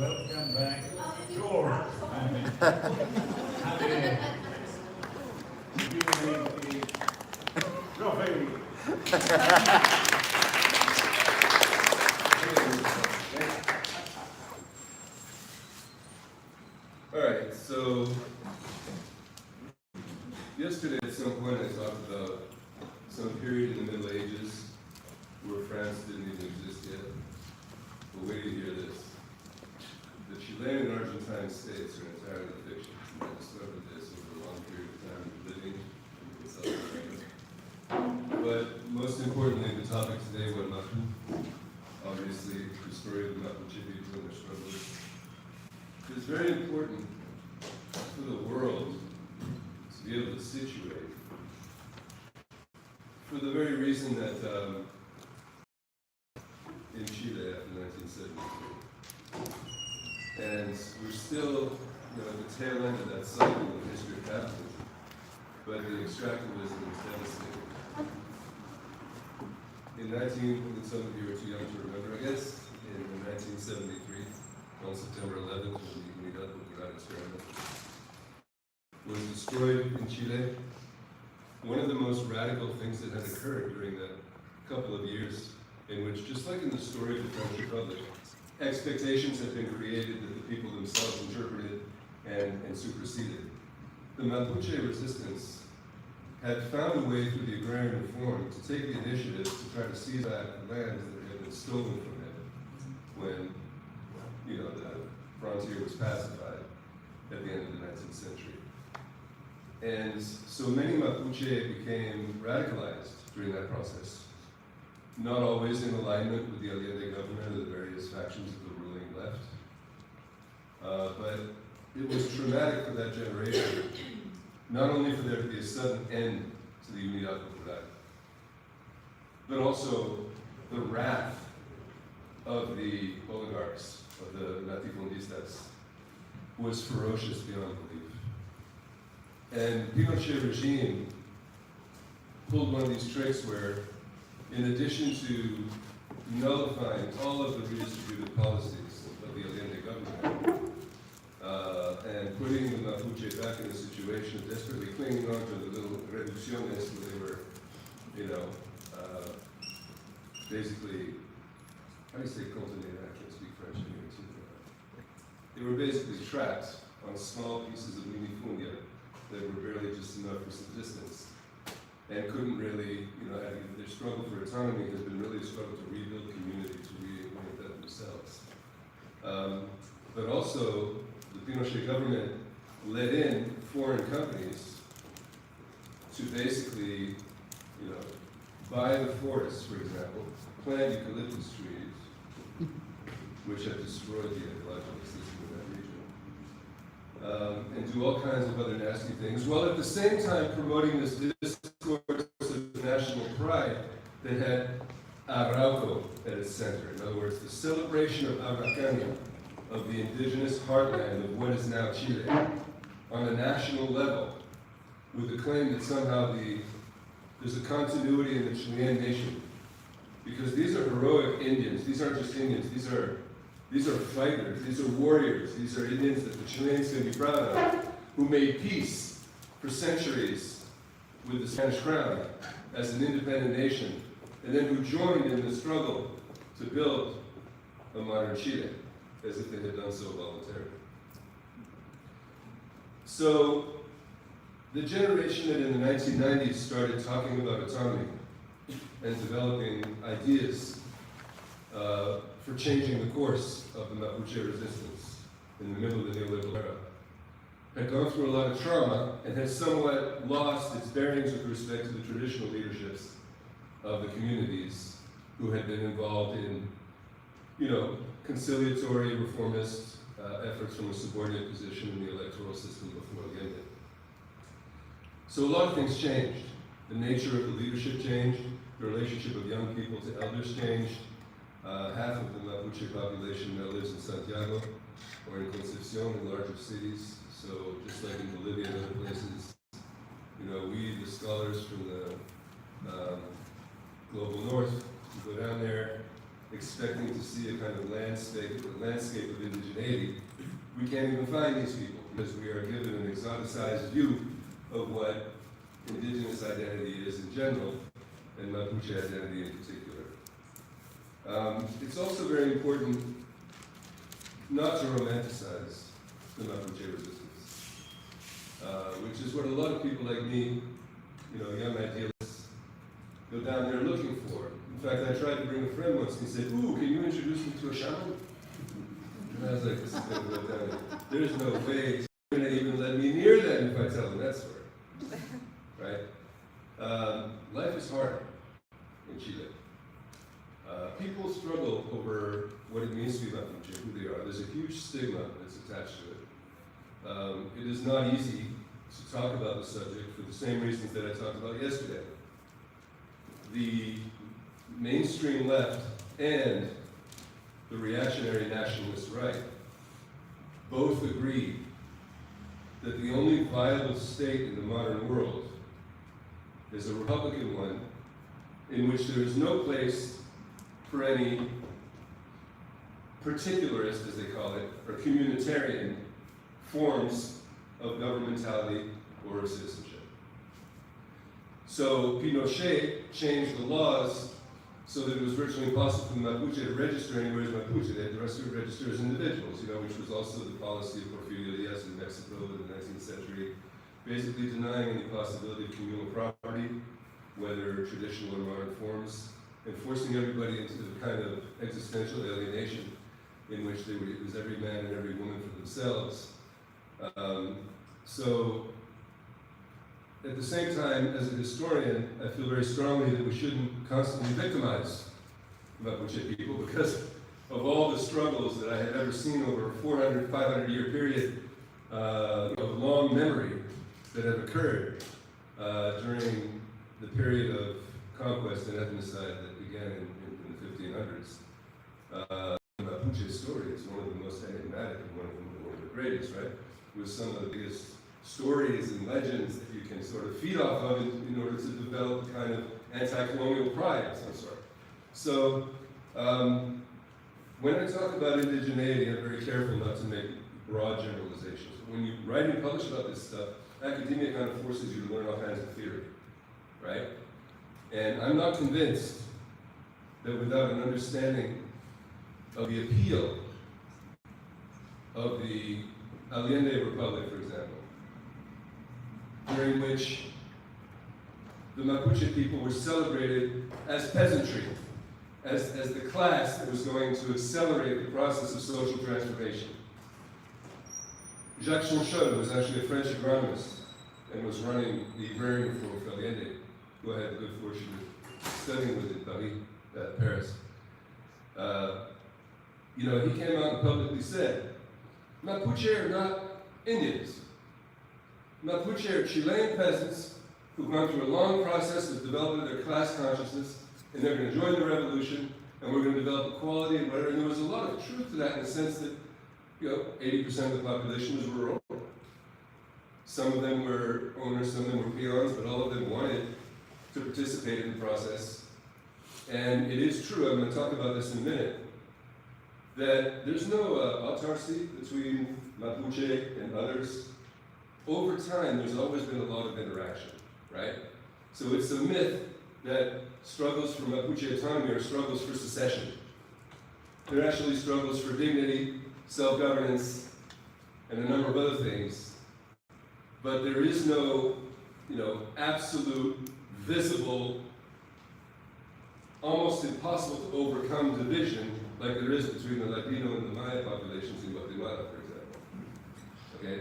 Welcome back, George. Trophy. All right, so yesterday at some point I talked about some period in the Middle Ages where France didn't even exist yet. But wait to hear this. The Chilean and Argentine states are entirely fiction. I discovered this over a long period of time living in South America. But most importantly, the topic today, Wallmapu, obviously the story of the Mapuche people and their struggles. It's very important for the world to be able to situate, for the very reason that in Chile after 1973, and we're still at the tail end of that cycle of history of capitalism, but the extractivism is devastating. And some of you are too young to remember, I guess, in 1973, on September 11th, when the Unidad Popular experiment was destroyed in Chile. One of the most radical things that had occurred during that couple of years, in which, just like in the story of the French Republic, expectations had been created that the people themselves interpreted and superseded. The Mapuche resistance had found a way through the agrarian reform to take the initiative to try to seize back lands that had been stolen from them when the frontier was pacified at the end of the 19th century. And so many Mapuche became radicalized during that process, not always in alignment with the Allende government or the various factions of the ruling left. But it was traumatic for that generation, not only for there to be a sudden end to the Unidad Popular, but also the wrath of the oligarchs, of the latifundistas, was ferocious beyond belief. And Pinochet regime pulled one of these tricks where, in addition to nullifying all of the redistributive policies of the Allende government, and putting the Mapuche back in a situation of desperately clinging on to the little reducciones where they were, basically, how do you say contenir? I can't speak French anyway, too. They were basically trapped on small pieces of minifundia that were barely just enough for subsistence and couldn't really, their struggle for autonomy has been really a struggle to rebuild community, to reorient that themselves. But also, the Pinochet government let in foreign companies to basically, buy the forests, for example, plant eucalyptus trees, which have destroyed the ecological system in that region, and do all kinds of other nasty things, while at the same time promoting this discourse of national pride that had Arauco at its center. In other words, the celebration of Araucania, of the indigenous heartland of what is now Chile, on a national level, with the claim that somehow there's a continuity in the Chilean nation. Because these are heroic Indians. These aren't just Indians. These are fighters. These are warriors. These are Indians that the Chileans can be proud of, who made peace for centuries with the Spanish crown as an independent nation, and then who joined in the struggle to build a modern Chile, as if they had done so voluntarily. So, the generation that in the 1990s started talking about autonomy and developing ideas for changing the course of the Mapuche resistance in the middle of the neoliberal era had gone through a lot of trauma and had somewhat lost its bearings with respect to the traditional leaderships of the communities who had been involved in, conciliatory reformist efforts from a subordinate position in the electoral system before Allende. So a lot of things changed. The nature of the leadership changed. The relationship of young people to elders changed. Half of the Mapuche population now lives in Santiago or in Concepcion, in larger cities. So just like in Bolivia and other places, we, the scholars from the global north, go down there, expecting to see a kind of landscape of indigeneity, we can't even find these people because we are given an exoticized view of what indigenous identity is in general, and Mapuche identity in particular. It's also very important not to romanticize the Mapuche resistance, which is what a lot of people like me, young idealists, go down there looking for. In fact, I tried to bring a friend once and he said, "Ooh, can you introduce me to a shaman?" And I was like, "This is going to go down there. There's no way he's going to even let me near them if I tell him that story." Right? Life is hard in Chile. People struggle over what it means to be Mapuche, who they are. There's a huge stigma that's attached to it. It is not easy to talk about the subject for the same reasons that I talked about yesterday. The mainstream left and the reactionary nationalist right both agree that the only viable state in the modern world is a Republican one in which there is no place for any particularist, as they call it, or communitarian forms of governmentality or of citizenship. So Pinochet changed the laws so that it was virtually impossible for the Mapuche to register anywhere as Mapuche. They had to register as individuals, which was also the policy of Porfirio Diaz in Mexico in the 19th century, basically denying any possibility of communal property, whether traditional or modern forms, and forcing everybody into the kind of existential alienation in which it was every man and every woman for themselves. So, at the same time, as a historian, I feel very strongly that we shouldn't constantly victimize Mapuche people because of all the struggles that I have ever seen over a 400, 500-year period of long memory that have occurred during the period of conquest and ethnocide that began in the 1500s. Mapuche's story is one of the most enigmatic and one of the greatest, right? With some of the biggest stories and legends that you can sort of feed off of in order to develop a kind of anti-colonial pride of some sort. So, when I talk about indigeneity, I'm very careful not to make broad generalizations. But when you write and publish about this stuff, academia kind of forces you to learn all kinds of theory, right? And I'm not convinced that without an understanding of the appeal of the Allende Republic, for example, during which the Mapuche people were celebrated as peasantry, as the class that was going to accelerate the process of social transformation. Jacques Chonchon was actually a French agronomist and was running the agrarian reform for Allende, who I had the good fortune of studying with in Paris. He came out and publicly said, Mapuche are not Indians. Mapuche are Chilean peasants who've gone through a long process of developing their class consciousness, and they're going to join the revolution, and we're going to develop equality and whatever. And there was a lot of truth to that in the sense that, 80% of the population was rural. Some of them were owners, some of them were peons, but all of them wanted to participate in the process. And it is true, I'm going to talk about this in a minute, that there's no autarcy between Mapuche and others. Over time, there's always been a lot of interaction, right? So it's a myth that struggles for Mapuche autonomy are struggles for secession. They're actually struggles for dignity, self-governance, and a number of other things. But there is no, absolute, visible, almost impossible to overcome division like there is between the Latino and the Maya populations in Guatemala, for example. Okay?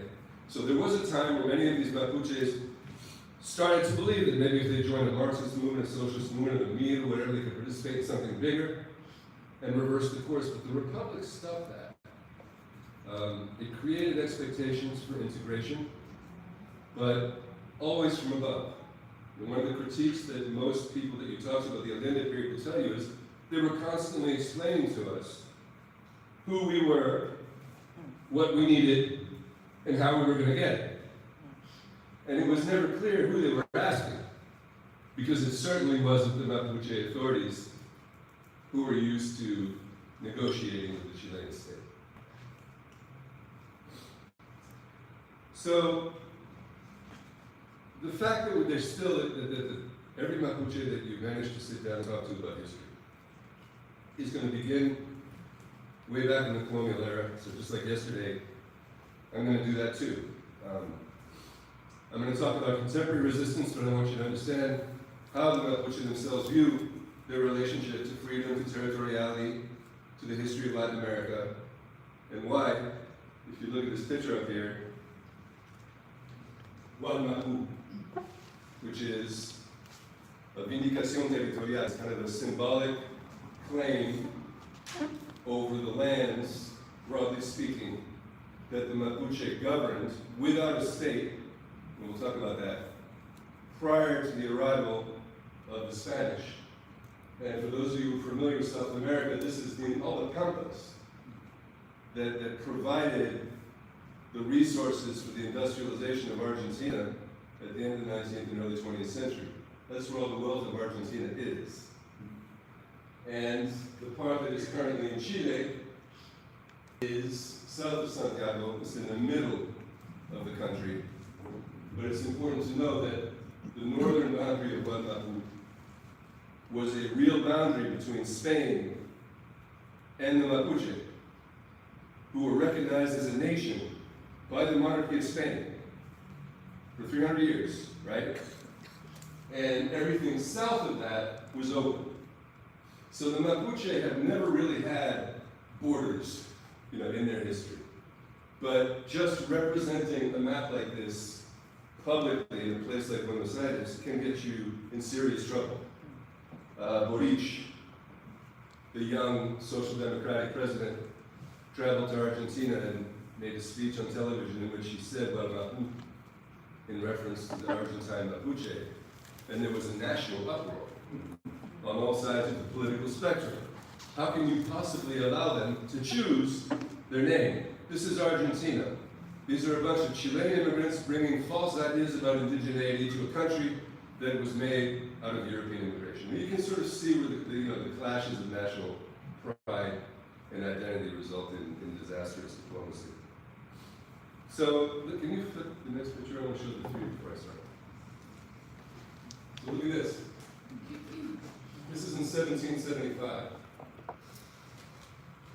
So there was a time where many of these Mapuches started to believe that maybe if they joined a Marxist movement, a socialist movement, a MIR, whatever, they could participate in something bigger and reverse the course. But the Republic stopped that. It created expectations for integration, but always from above. And one of the critiques that most people that you talked about the Allende period will tell you is they were constantly explaining to us who we were, what we needed, and how we were going to get it. And it was never clear who they were asking, because it certainly wasn't the Mapuche authorities who were used to negotiating with the Chilean state. So, the fact that there's still, that every Mapuche that you manage to sit down and talk to about history is going to begin way back in the colonial era. So just like yesterday, I'm going to do that too. I'm going to talk about contemporary resistance, but I want you to understand how the Mapuche themselves view their relationship to freedom, to territoriality, to the history of Latin America, and why, if you look at this picture up here, Wallmapu, which is a vindicación territorial, it's kind of a symbolic claim over the lands, broadly speaking, that the Mapuche governed without a state, and we'll talk about that, prior to the arrival of the Spanish. And for those of you who are familiar with South America, this is the Campos that provided the resources for the industrialization of Argentina at the end of the 19th and early 20th century. That's where all the wealth of Argentina is. And the part that is currently in Chile is south of Santiago. It's in the middle of the country. But it's important to know that the northern boundary of Wallmapu was a real boundary between Spain and the Mapuche, who were recognized as a nation by the monarchy of Spain for 300 years, right? And everything south of that was open. So the Mapuche have never really had borders, in their history. But just representing a map like this publicly in a place like Buenos Aires can get you in serious trouble. Boric, the young social democratic president, traveled to Argentina and made a speech on television in which he said Wallmapu in reference to the Argentine Mapuche, and there was a national uproar on all sides of the political spectrum. How can you possibly allow them to choose their name? This is Argentina. These are a bunch of Chilean immigrants bringing false ideas about indigeneity to a country that was made out of European immigration. And you can sort of see where the clashes of national pride and identity result in disastrous diplomacy. So, can you flip the next picture? I want to show the three before I start. So look at this. This is in 1775.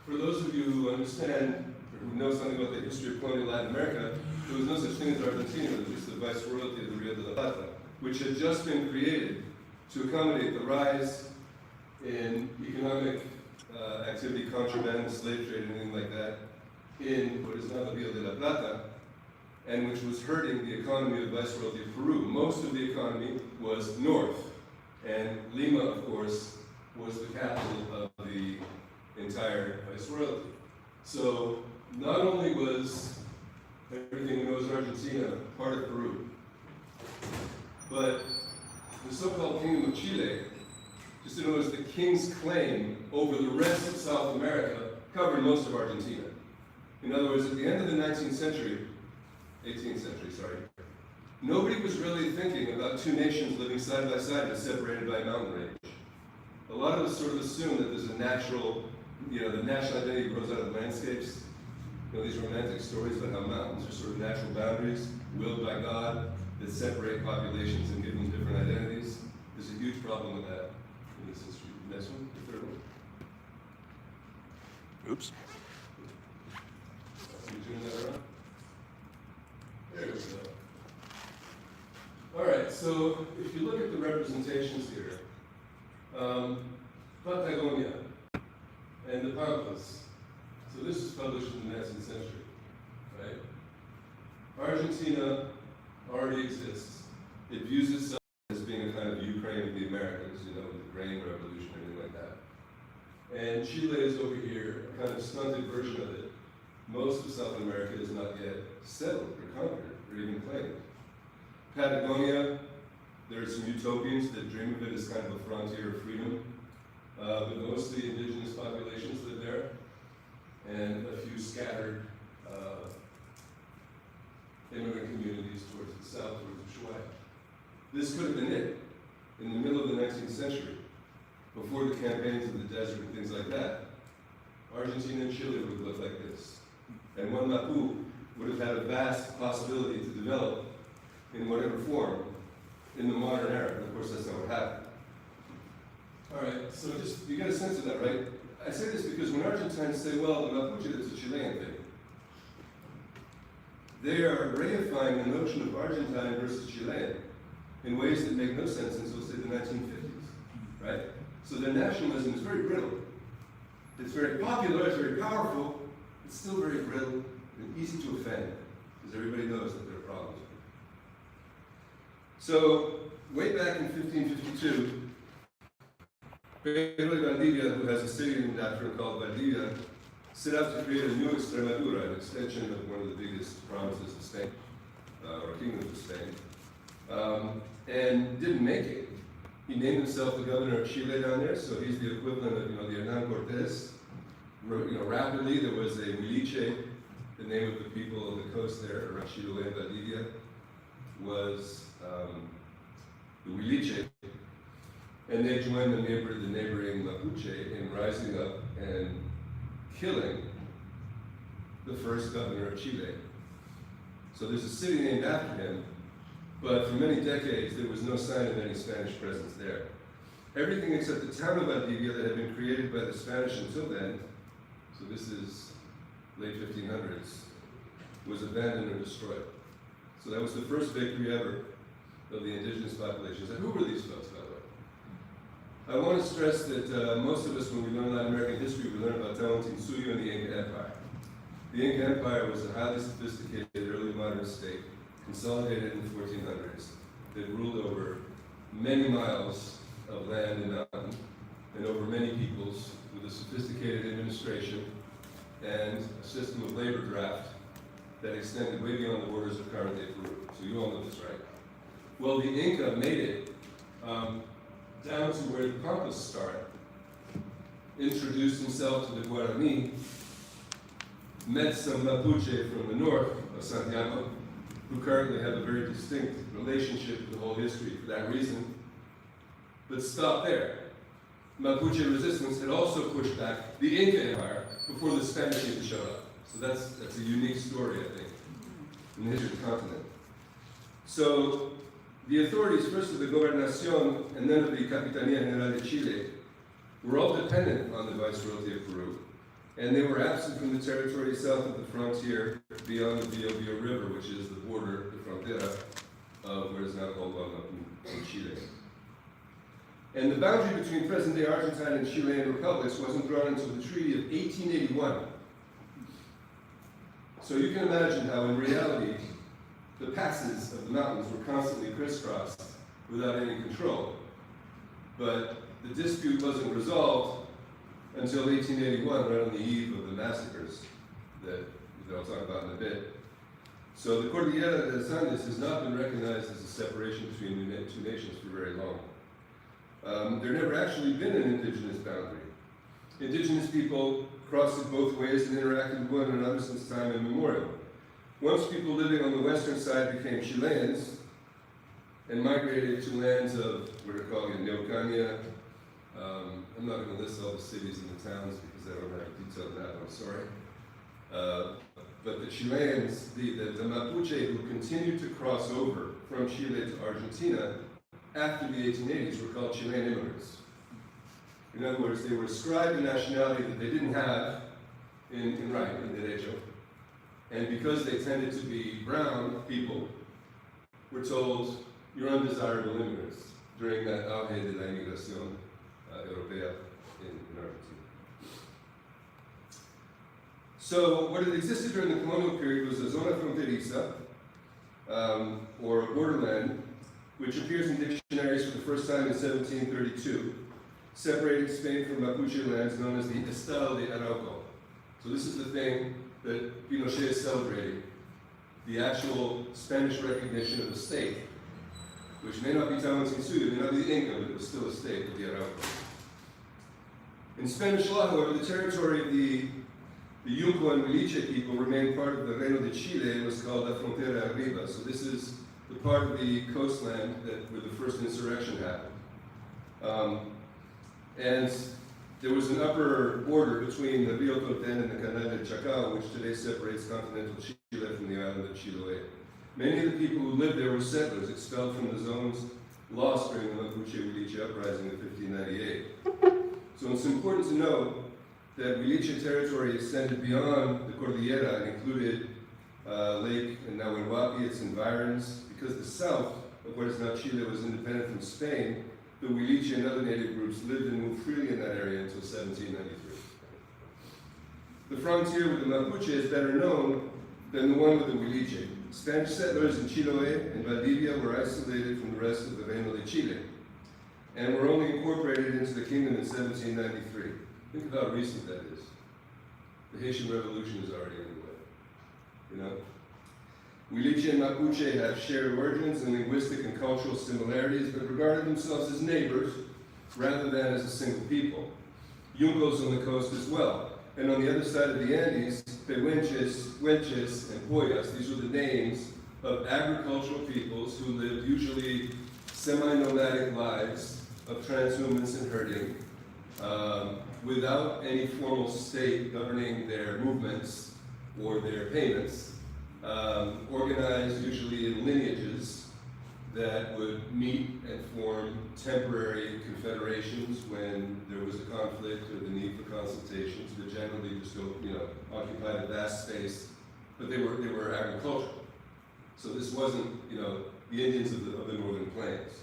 For those of you who understand, or who know something about the history of colonial Latin America, there was no such thing as Argentina, there was just the Viceroyalty of the Rio de la Plata, which had just been created to accommodate the rise in economic activity, contraband, slave trade, anything like that, in what is now the Rio de la Plata, and which was hurting the economy of the Viceroyalty of Peru. Most of the economy was north, and Lima, of course, was the capital of the entire Viceroyalty. So not only was everything we know as Argentina part of Peru, but the so-called Kingdom of Chile, just to know as the king's claim over the rest of South America, covered most of Argentina. In other words, at the end of the 18th century, nobody was really thinking about two nations living side by side but separated by a mountain range. A lot of us sort of assume that there's a natural, the national identity grows out of landscapes. These romantic stories about how mountains are sort of natural boundaries, willed by God, that separate populations and give them different identities. There's a huge problem with that in this history. Next one, the third one. Oops. Are you doing that around? There we go. All right, so if you look at the representations here, Patagonia and the Pampas. So this is published in the 19th century, right? Argentina already exists. It views itself as being a kind of Ukraine of the Americas, with the grain revolution or anything like that. And Chile is over here, a kind of stunted version of it. Most of South America is not yet settled or conquered or even claimed. Patagonia, there are some utopians that dream of it as kind of a frontier of freedom, but mostly indigenous populations live there, and a few scattered immigrant communities towards the south, towards Ushuaia. This could have been it in the middle of the 19th century. before the campaigns of the desert and things like that, Argentina and Chile would look like this. And Wallmapu would have had a vast possibility to develop in whatever form in the modern era. And of course, that's not what happened. All right, so just, you get a sense of that, right? I say this because when Argentines say, well, the Mapuche, that's a Chilean thing, they are reifying the notion of Argentine versus Chilean in ways that make no sense until, say, the 1950s, right? So their nationalism is very brittle. It's very popular, it's very powerful, it's still very brittle and easy to offend, because everybody knows that there are problems. So, way back in 1552, Pedro de Valdivia, who has a city named after him called Valdivia, set out to create a new Extremadura, an extension of one of the biggest provinces of Spain, or kingdoms of Spain, and didn't make it. He named himself the governor of Chile down there, so he's the equivalent of, the Hernan Cortés. Rapidly there was a Huiliche, the name of the people on the coast there around Chile and Valdivia was the Huiliche, and they joined the neighboring Mapuche in rising up and killing the first governor of Chile. So there's a city named after him, but for many decades there was no sign of any Spanish presence there. Everything except the town of Valdivia that had been created by the Spanish until then, so this is late 1500s, was abandoned or destroyed. So that was the first victory ever of the indigenous populations. And who were these folks, by the way? I want to stress that most of us, when we learn Latin American history, we learn about Tawantinsuyu and the Inca Empire. The Inca Empire was a highly sophisticated early modern state, consolidated in the 1400s, that ruled over many miles of land and mountain, and over many peoples, with a sophisticated administration and a system of labor draft that extended way beyond the borders of current-day Peru. So you all know this, right? Well, the Inca made it down to where the Pampas start, introduced himself to the Guarani, met some Mapuche from the north of Santiago, who currently have a very distinct relationship with the whole history for that reason, but stopped there. Mapuche resistance had also pushed back the Inca Empire before the Spanish even showed up. So that's a unique story, I think, in the history of the continent. So the authorities, first of the Gobernación and then of the Capitanía General de Chile, were all dependent on the Viceroyalty of Peru, and they were absent from the territory south of the frontier beyond the Biobío River, which is the border, the frontera, of what is now called Wallmapu in Chile. And the boundary between present-day Argentine and Chilean republics wasn't drawn until the Treaty of 1881. So you can imagine how, in reality, the passes of the mountains were constantly crisscrossed without any control. But the dispute wasn't resolved until 1881, right on the eve of the massacres that I'll talk about in a bit. So the Cordillera de los Andes has not been recognized as a separation between the two nations for very long. There never actually been an indigenous boundary. Indigenous people crossed it both ways and interacted with one another since time immemorial. Once people living on the western side became Chileans and migrated to lands of what are called Neuquania. I'm not going to list all the cities and the towns because I don't have a detailed map, I'm sorry. But the Chileans, the Mapuche who continued to cross over from Chile to Argentina after the 1880s were called Chilean immigrants. In other words, they were ascribed a nationality that they didn't have in derecho. And because they tended to be brown people, we're told, you're undesirable immigrants during that auge de la inmigración europea in Argentina. So what had existed during the colonial period was a zona fronteriza, or a borderland, which appears in dictionaries for the first time in 1732, separating Spain from Mapuche lands known as the Estado de Arauco. So this is the thing that Pinochet is celebrating, the actual Spanish recognition of the state, which may not be Tawantinsuyu, may not be the Inca, but it was still a state of the Arauco. In Spanish law, however, the territory of the Yunco and Huiliche people remained part of the Reino de Chile and was called La Frontera Arriba. So this is the part of the coastland where the first insurrection happened. And there was an upper border between the Rio Torten and the Canal del Chacao, which today separates continental Chile from the island of Chiloé. Many of the people who lived there were settlers expelled from the zones lost during the Mapuche-Huiliche uprising of 1598. So it's important to note that Huiliche territory extended beyond the Cordillera and included Lake Nahuelhuapi, its environs, because the south of what is now Chile was independent from Spain. The Huiliche and other native groups lived and moved freely in that area until 1793. The frontier with the Mapuche is better known than the one with the Huiliche. Spanish settlers in Chiloé and Valdivia were isolated from the rest of the Reino de Chile and were only incorporated into the kingdom in 1793. Think of how recent that is. The Haitian Revolution is already underway. You know? Huiliche and Mapuche have shared origins and linguistic and cultural similarities, but regarded themselves as neighbors rather than as a single people. Yungos on the coast as well. And on the other side of the Andes, Pehuenches, Huenches, and Poyas, these were the names of agricultural peoples who lived usually semi-nomadic lives of transhumance and herding, without any formal state governing their movements or their payments, organized usually in lineages that would meet and form temporary confederations when there was a conflict or the need for consultations, but generally just occupied a vast space, but they were agricultural. So this wasn't, the Indians of the northern plains.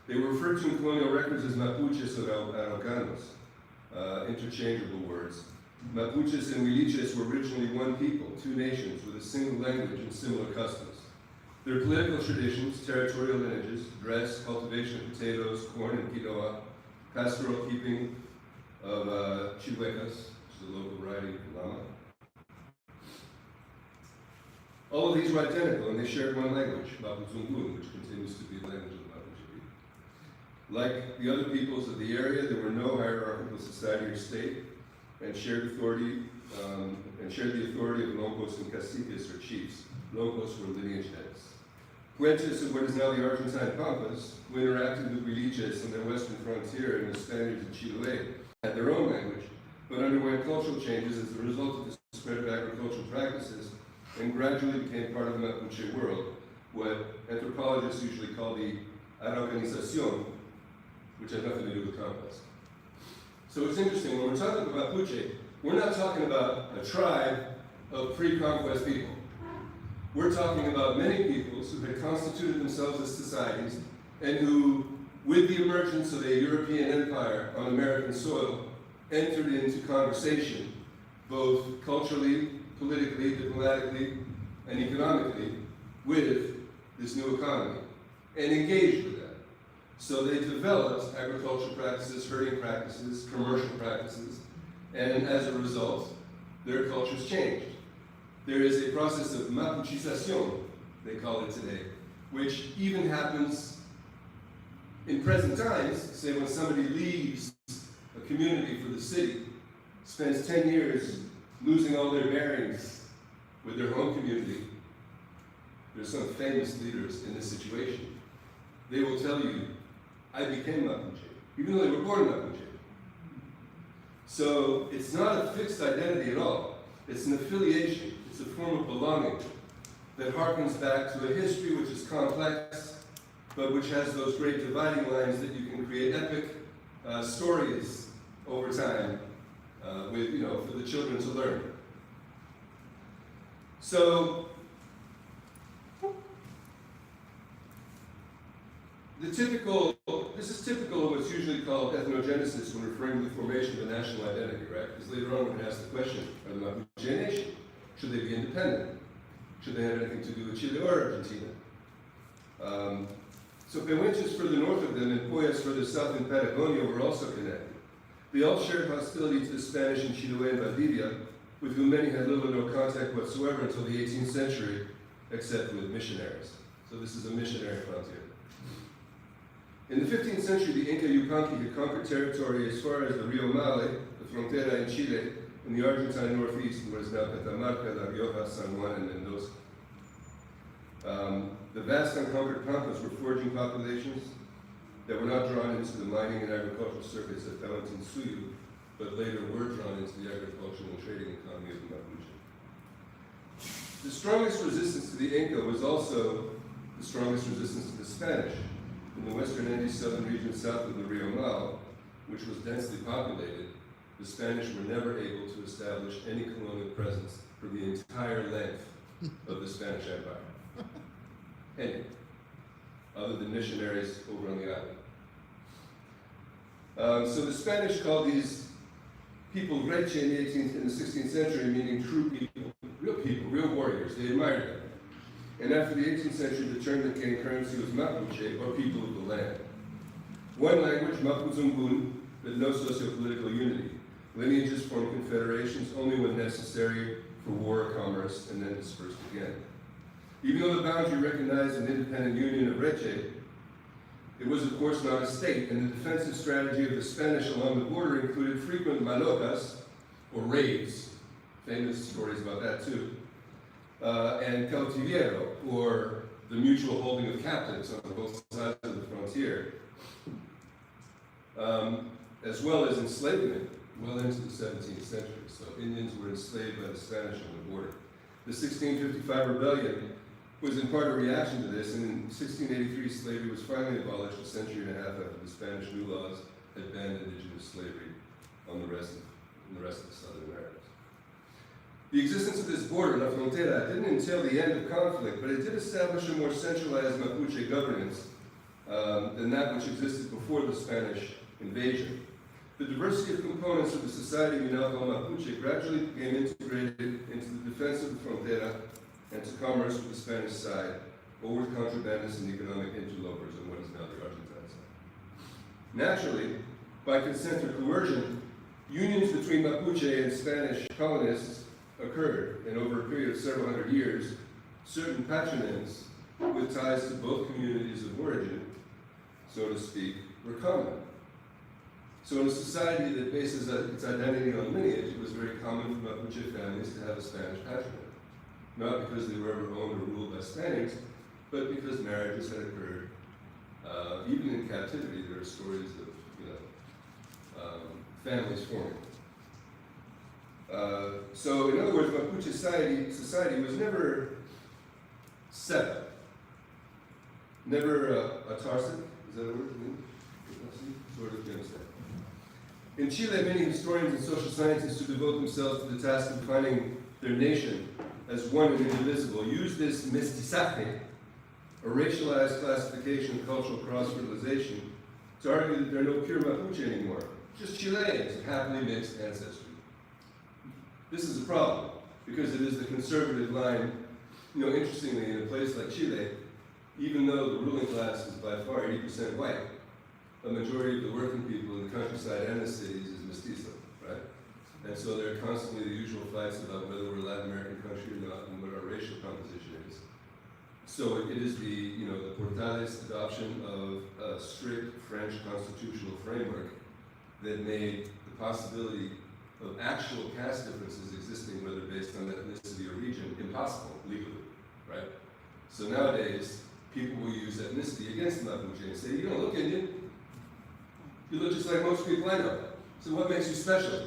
They were referred to in colonial records as Mapuches or Araucanos, interchangeable words. Mapuches and Huiliches were originally one people, two nations, with a single language and similar customs. Their political traditions, territorial lineages, dress, cultivation of potatoes, corn, and quinoa, pastoral keeping of chihuecas, which is a local variety of llama. All of these were identical, and they shared one language, Mapuzungun, which continues to be the language of the Mapuche people. Like the other peoples of the area, there were no hierarchical society or state, and shared the authority of locos and caciques, or chiefs. Locos were lineage heads. Huenches of what is now the Argentine Pampas, who interacted with Huiliches on their western frontier and the Spaniards in Chiloé, had their own language, but underwent cultural changes as a result of the spread of agricultural practices, and gradually became part of the Mapuche world, what anthropologists usually call the Araucanización, which has nothing to do with conquest. So it's interesting, when we're talking about Mapuche, we're not talking about a tribe of pre-conquest people. We're talking about many peoples who had constituted themselves as societies and who, with the emergence of a European empire on American soil, entered into conversation, both culturally, politically, diplomatically, and economically, with this new economy, and engaged with that. So they developed agricultural practices, herding practices, commercial practices, and as a result, their cultures changed. There is a process of Mapuchización, they call it today, which even happens in present times. Say when somebody leaves a community for the city, spends 10 years losing all their bearings with their home community. There's some famous leaders in this situation. They will tell you, I became Mapuche, even though they were born Mapuche. So it's not a fixed identity at all. It's an affiliation. It's a form of belonging that harkens back to a history which is complex, but which has those great dividing lines that you can create epic stories over time for the children to learn. So, this is typical of what's usually called ethnogenesis when referring to the formation of a national identity, right? Because later on we're going to ask the question, are the Mapuche a nation? Should they be independent? Should they have anything to do with Chile or Argentina? So Pehuenches further north of them and Poyas further south in Patagonia were also connected. They all shared hostility to the Spanish in Chiloé and Valdivia, with whom many had little or no contact whatsoever until the 18th century, except with missionaries. So this is a missionary frontier. In the 15th century, the Inca Yupanqui had conquered territory as far as the Rio Male, the frontera in Chile, in the Argentine northeast, in what is now Catamarca, La Rioja, San Juan, and Mendoza. The vast unconquered Pampas were foraging populations that were not drawn into the mining and agricultural circuits at Tawantinsuyu, but later were drawn into the agricultural and trading economy of the Mapuche. The strongest resistance to the Inca was also the strongest resistance to the Spanish. In the western Andes southern region south of the Rio Mau, which was densely populated, the Spanish were never able to establish any colonial presence for the entire length of the Spanish Empire. Any, other than missionaries over on the island. So the Spanish called these people reche in the 16th century, meaning true people, real warriors. They admired them. And after the 18th century, the term that gained currency was Mapuche, or people of the land. One language, Mapuzungun, but no socio-political unity. Lineages formed confederations only when necessary for war or commerce, and then dispersed again. Even though the boundary recognized an independent union of Reche, it was of course not a state, and the defensive strategy of the Spanish along the border included frequent malocas, or raids, famous stories about that too, and cautiviero, or the mutual holding of captives on both sides of the frontier, as well as enslavement well into the 17th century. So Indians were enslaved by the Spanish on the border. The 1655 rebellion was in part a reaction to this, and in 1683 slavery was finally abolished a century and a half after the Spanish new laws had banned indigenous slavery on the rest of the Southern Americas. The existence of this border, La Frontera, didn't entail the end of conflict, but it did establish a more centralized Mapuche governance than that which existed before the Spanish invasion. The diversity of components of the society we now call Mapuche gradually became integrated into the defense of the frontera and to commerce with the Spanish side, or with contrabandists and economic interlopers on what is now the Argentine side. Naturally, by consent or coercion, unions between Mapuche and Spanish colonists occurred, and over a period of several hundred years, certain patronyms with ties to both communities of origin, so to speak, were common. So in a society that bases its identity on lineage, it was very common for Mapuche families to have a Spanish patronymic. Not because they were ever owned or ruled by Spaniards, but because marriages had occurred. Even in captivity, there are stories of families forming. So in other words, Mapuche society was never Sept, never autarcic. Is that a word? Sort of, you understand. In Chile, many historians and social scientists who devote themselves to the task of defining their nation as one and indivisible use this mestizaje, a racialized classification of cultural cross-fertilization, to argue that there are no pure Mapuche anymore, just Chileans of happily mixed ancestry. This is a problem, because it is the conservative line. Interestingly, in a place like Chile, even though the ruling class is by far 80% white, a majority of the working people in the countryside and the cities is mestizo, right? And so there are constantly the usual fights about whether we're a Latin American country or not and what our racial composition is. So it is the Portales adoption of a strict French constitutional framework that made the possibility of actual caste differences existing, whether based on ethnicity or region, impossible legally, right? So nowadays, people will use ethnicity against Mapuche and say, you don't look Indian. You look just like most people I know. So what makes you special,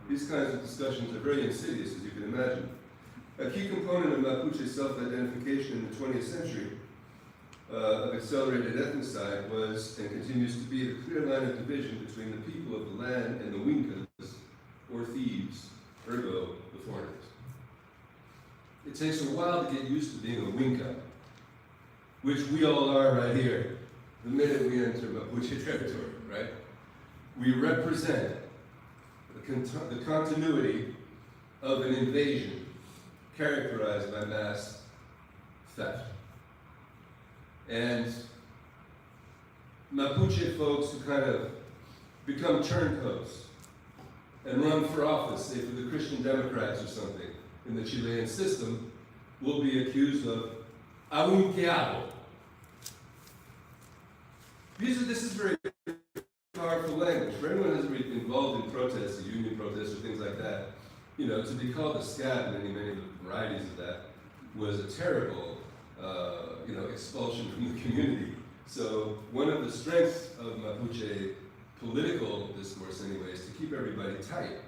These kinds of discussions are very insidious, as you can imagine. A key component of Mapuche self-identification in the 20th century of accelerated ethnocide was, and continues to be, the clear line of division between the people of the land and the Incas, or thieves, ergo, the foreigners. It takes a while to get used to being a Inca, which we all are right here, the minute we enter Mapuche territory, right? We represent the continuity of an invasion characterized by mass theft. And Mapuche folks who kind of become turncoats and run for office, say for the Christian Democrats or something, in the Chilean system, will be accused of ahunqueado. This is very powerful language. For anyone who's been involved in protests, union protests, or things like that, to be called a scab, many of the varieties of that, was a terrible, expulsion from the community. So one of the strengths of Mapuche political discourse anyway is to keep everybody tight.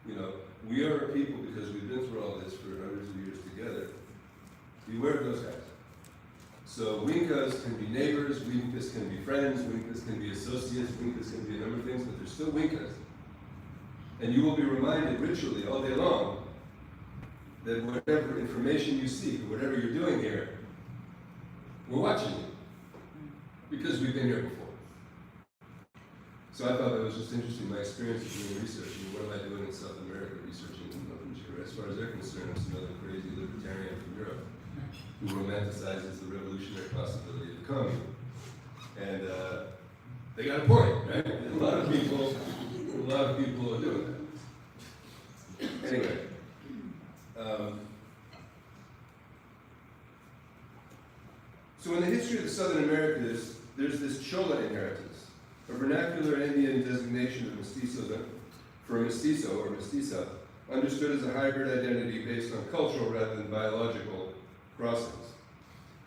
You know, we are a people because we've been through all this for hundreds of years together. Beware of those guys. So Wincas can be neighbors, Wincas can be friends, Wincas can be associates, Wincas can be a number of things, but they're still Wincas. And you will be reminded ritually all day long that whatever information you seek, or whatever you're doing here, we're watching you. Because we've been here before. So I thought that was just interesting, my experience of doing research. I mean, what am I doing in South America researching in Mapuche? As far as they're concerned, it's another crazy libertarian from Europe who romanticizes the revolutionary possibility of the commune. And they got a point, right? A lot of people are doing that. Anyway. So in the history of the Southern Americas, there's this Chola inheritance, a vernacular Indian designation of mestizo for mestizo or mestiza, understood as a hybrid identity based on cultural rather than biological crossings.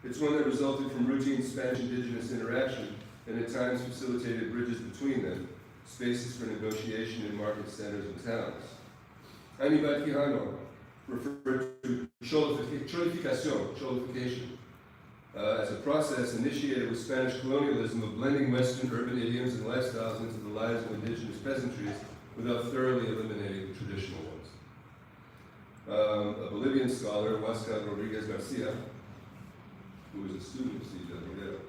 It's one that resulted from routine Spanish-Indigenous interaction and at times facilitated bridges between them, spaces for negotiation in market centers and towns. Aníbal Quijano referred to cholification, as a process initiated with Spanish colonialism of blending Western urban idioms and lifestyles into the lives of indigenous peasantries without thoroughly eliminating the traditional ones. A Bolivian scholar, Huáscar Rodríguez Garcia, who was a student of Cilla Rivera,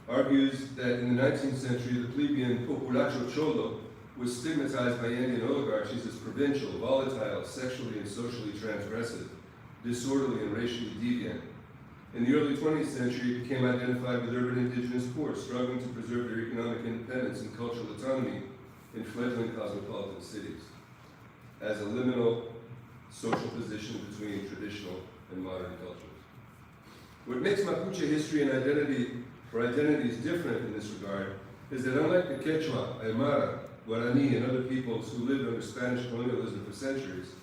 argues that in the 19th century, the plebeian populacho cholo was stigmatized by Indian oligarchies as provincial, volatile, sexually and socially transgressive, disorderly and racially deviant. In the early 20th century, it became identified with urban indigenous poor, struggling to preserve their economic independence and cultural autonomy in fledgling cosmopolitan cities, as a liminal social position between traditional and modern cultures. What makes Mapuche history and identity, or identities, different in this regard is that unlike the Quechua, Aymara, Guarani, and other peoples who lived under Spanish colonialism for centuries,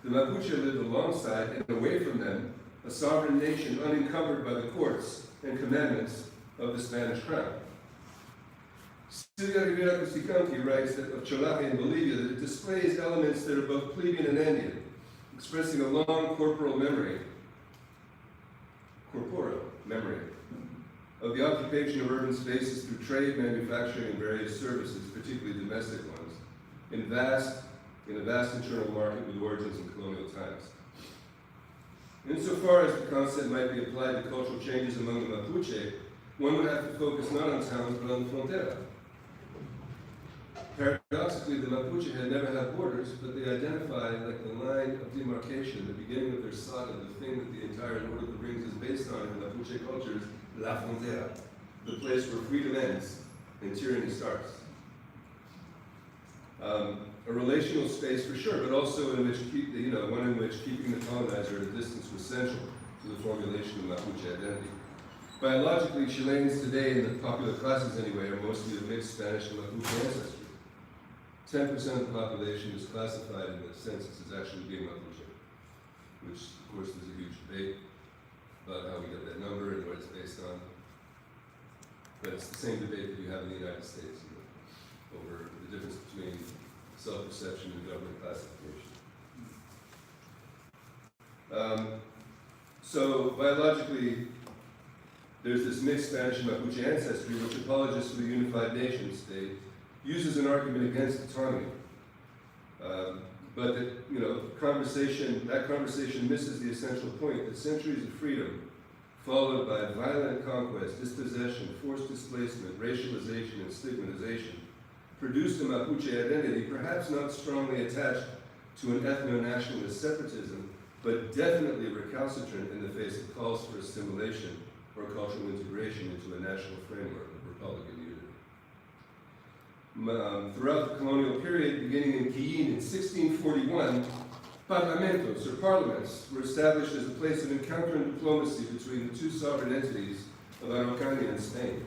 the Mapuche lived alongside and away from them, a sovereign nation unencumbered by the courts and commandments of the Spanish crown. Silvia Rivera Cusicanqui writes that of Cholaje in Bolivia that it displays elements that are both plebeian and Andean, expressing a long corporal memory of the occupation of urban spaces through trade, manufacturing, and various services, particularly domestic ones, in a vast internal market with origins in colonial times. Insofar as the concept might be applied to cultural changes among the Mapuche, one would have to focus not on towns but on the frontera. Paradoxically, the Mapuche had never had borders, but they identified like the line of demarcation, the beginning of their saga, the thing that the entire Lord of the Rings is based on in Mapuche culture is La Frontera, the place where freedom ends and tyranny starts. A relational space for sure, but also in which one in which keeping the colonizer at a distance was central to the formulation of Mapuche identity. Biologically, Chileans today, in the popular classes anyway, are mostly of mixed Spanish and Mapuche ancestry. 10% of the population is classified in the census as actually being Mapuche, which of course there's a huge debate about how we get that number and what it's based on. But it's the same debate that you have in the United States over the difference between self-perception and government classification. So biologically, there's this mixed Spanish and Mapuche ancestry, which apologists for the unified nation state uses an argument against autonomy. But that conversation misses the essential point that centuries of freedom, followed by violent conquest, dispossession, forced displacement, racialization, and stigmatization, produced a Mapuche identity, perhaps not strongly attached to an ethno-nationalist separatism, but definitely recalcitrant in the face of calls for assimilation or cultural integration into a national framework of Republican unity. Throughout the colonial period, beginning in Quillín in 1641, parlamentos, or parliaments, were established as a place of encounter and diplomacy between the two sovereign entities of Araucania and Spain.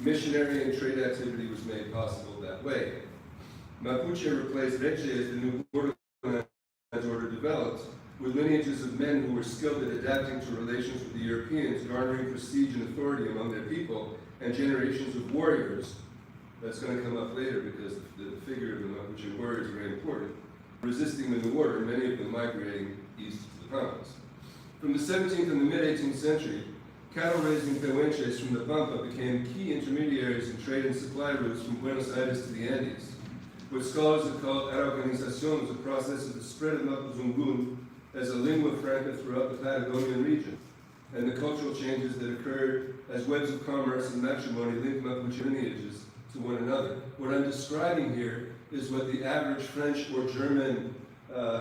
Missionary and trade activity was made possible that way. Mapuche replaced Reche as the new borderlands order developed with with lineages of men who were skilled at adapting to relations with the Europeans, garnering prestige and authority among their people, and generations of warriors. That's going to come up later because the figure of the Mapuche warriors is very important, resisting the New Order, many of them migrating east to the Pampas. From the 17th and the mid-18th century, cattle-raising Pehuenches from the Pampa became key intermediaries in trade and supply routes from Buenos Aires to the Andes. What scholars have called Araucanización was a process of the spread of Mapuzungun as a lingua franca throughout the Patagonian region, and the cultural changes that occurred as webs of commerce and matrimony linked Mapuche lineages to one another. What I'm describing here is what the average French or German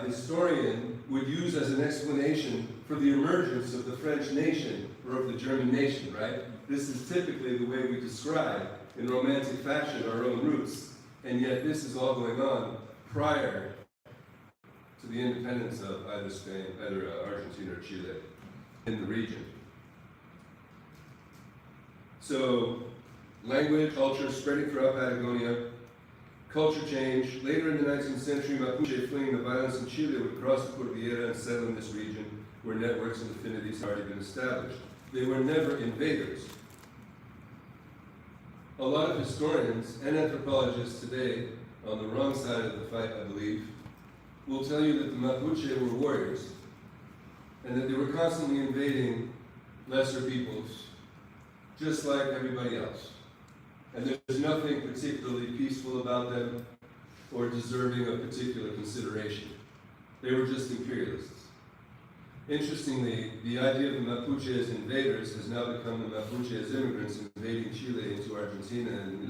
historian would use as an explanation for the emergence of the French nation or of the German nation, right? This is typically the way we describe, in romantic fashion, our own roots. And yet this is all going on prior to the independence of either Spain, either Argentina or Chile in the region. So, language, culture spreading throughout Patagonia, culture change. Later in the 19th century, Mapuche fleeing the violence in Chile would cross the Cordillera and settle in this region where networks and affinities had already been established. They were never invaders. A lot of historians and anthropologists today, on the wrong side of the fight, I believe, will tell you that the Mapuche were warriors and that they were constantly invading lesser peoples, just like everybody else. And there's nothing particularly peaceful about them or deserving of particular consideration. They were just imperialists. Interestingly, the idea of the Mapuche as invaders has now become the Mapuche as immigrants invading Chile into Argentina and,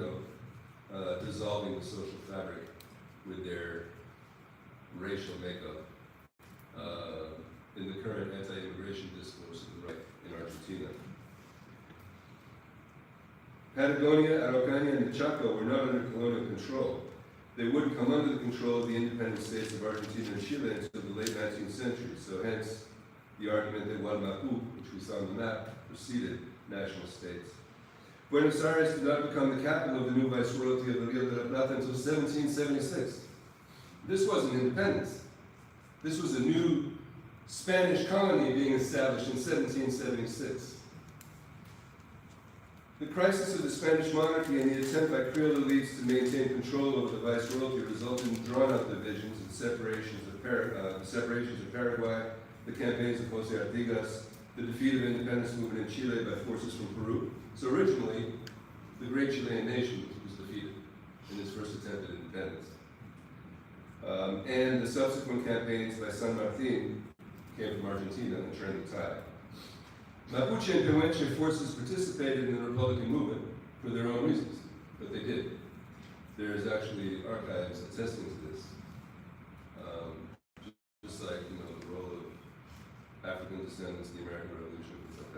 dissolving the social fabric with their racial makeup in the current anti-immigration discourse of the right in Argentina. Patagonia, Araucania, and the Chaco were not under colonial control. They wouldn't come under the control of the independent states of Argentina and Chile until the late 19th century, so hence the argument that Wallmapu, which we saw on the map, preceded national states. Buenos Aires did not become the capital of the new viceroyalty of the Rio de la Plata until 1776. This wasn't independence. This was a new Spanish colony being established in 1776. The crisis of the Spanish monarchy and the attempt by Creole elites to maintain control over the viceroyalty resulted in drawn-out divisions and separations of Paraguay, the campaigns of José Artigas, the defeat of independence movement in Chile by forces from Peru. So originally, the great Chilean nation was defeated in its first attempt at independence. And the subsequent campaigns by San Martin came from Argentina and turned the tide. Mapuche and Pehuenche forces participated in the Republican movement for their own reasons, but they did. There is actually archives attesting to this. Just like, the role of African descendants, the American Revolution, things like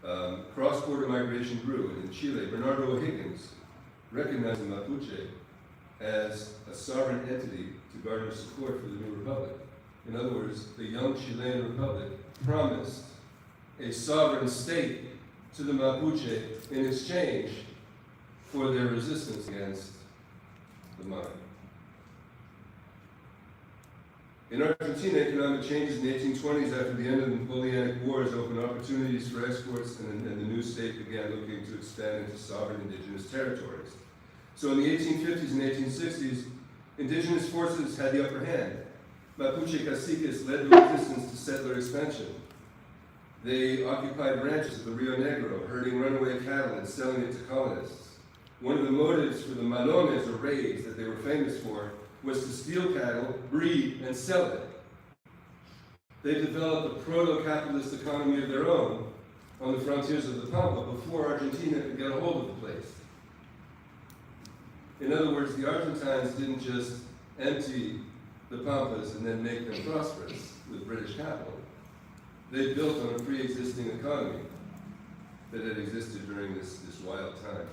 that. Cross-border migration grew, and in Chile, Bernardo O'Higgins recognized the Mapuche as a sovereign entity to garner support for the new republic. In other words, the young Chilean republic promised a sovereign state to the Mapuche in exchange for their resistance against the monarch. In Argentina, economic changes in the 1820s after the end of the Napoleonic Wars opened opportunities for exports, and the new state began looking to expand into sovereign indigenous territories. So in the 1850s and 1860s, indigenous forces had the upper hand. Mapuche caciques led the resistance to settler expansion. They occupied ranches of the Rio Negro, herding runaway cattle and selling it to colonists. One of the motives for the malones, or raids, that they were famous for, was to steal cattle, breed, and sell it. They developed a proto-capitalist economy of their own on the frontiers of the Pampa before Argentina could get a hold of the place. In other words, the Argentines didn't just empty the Pampas and then make them prosperous with British capital. They built on a pre-existing economy that had existed during this wild time.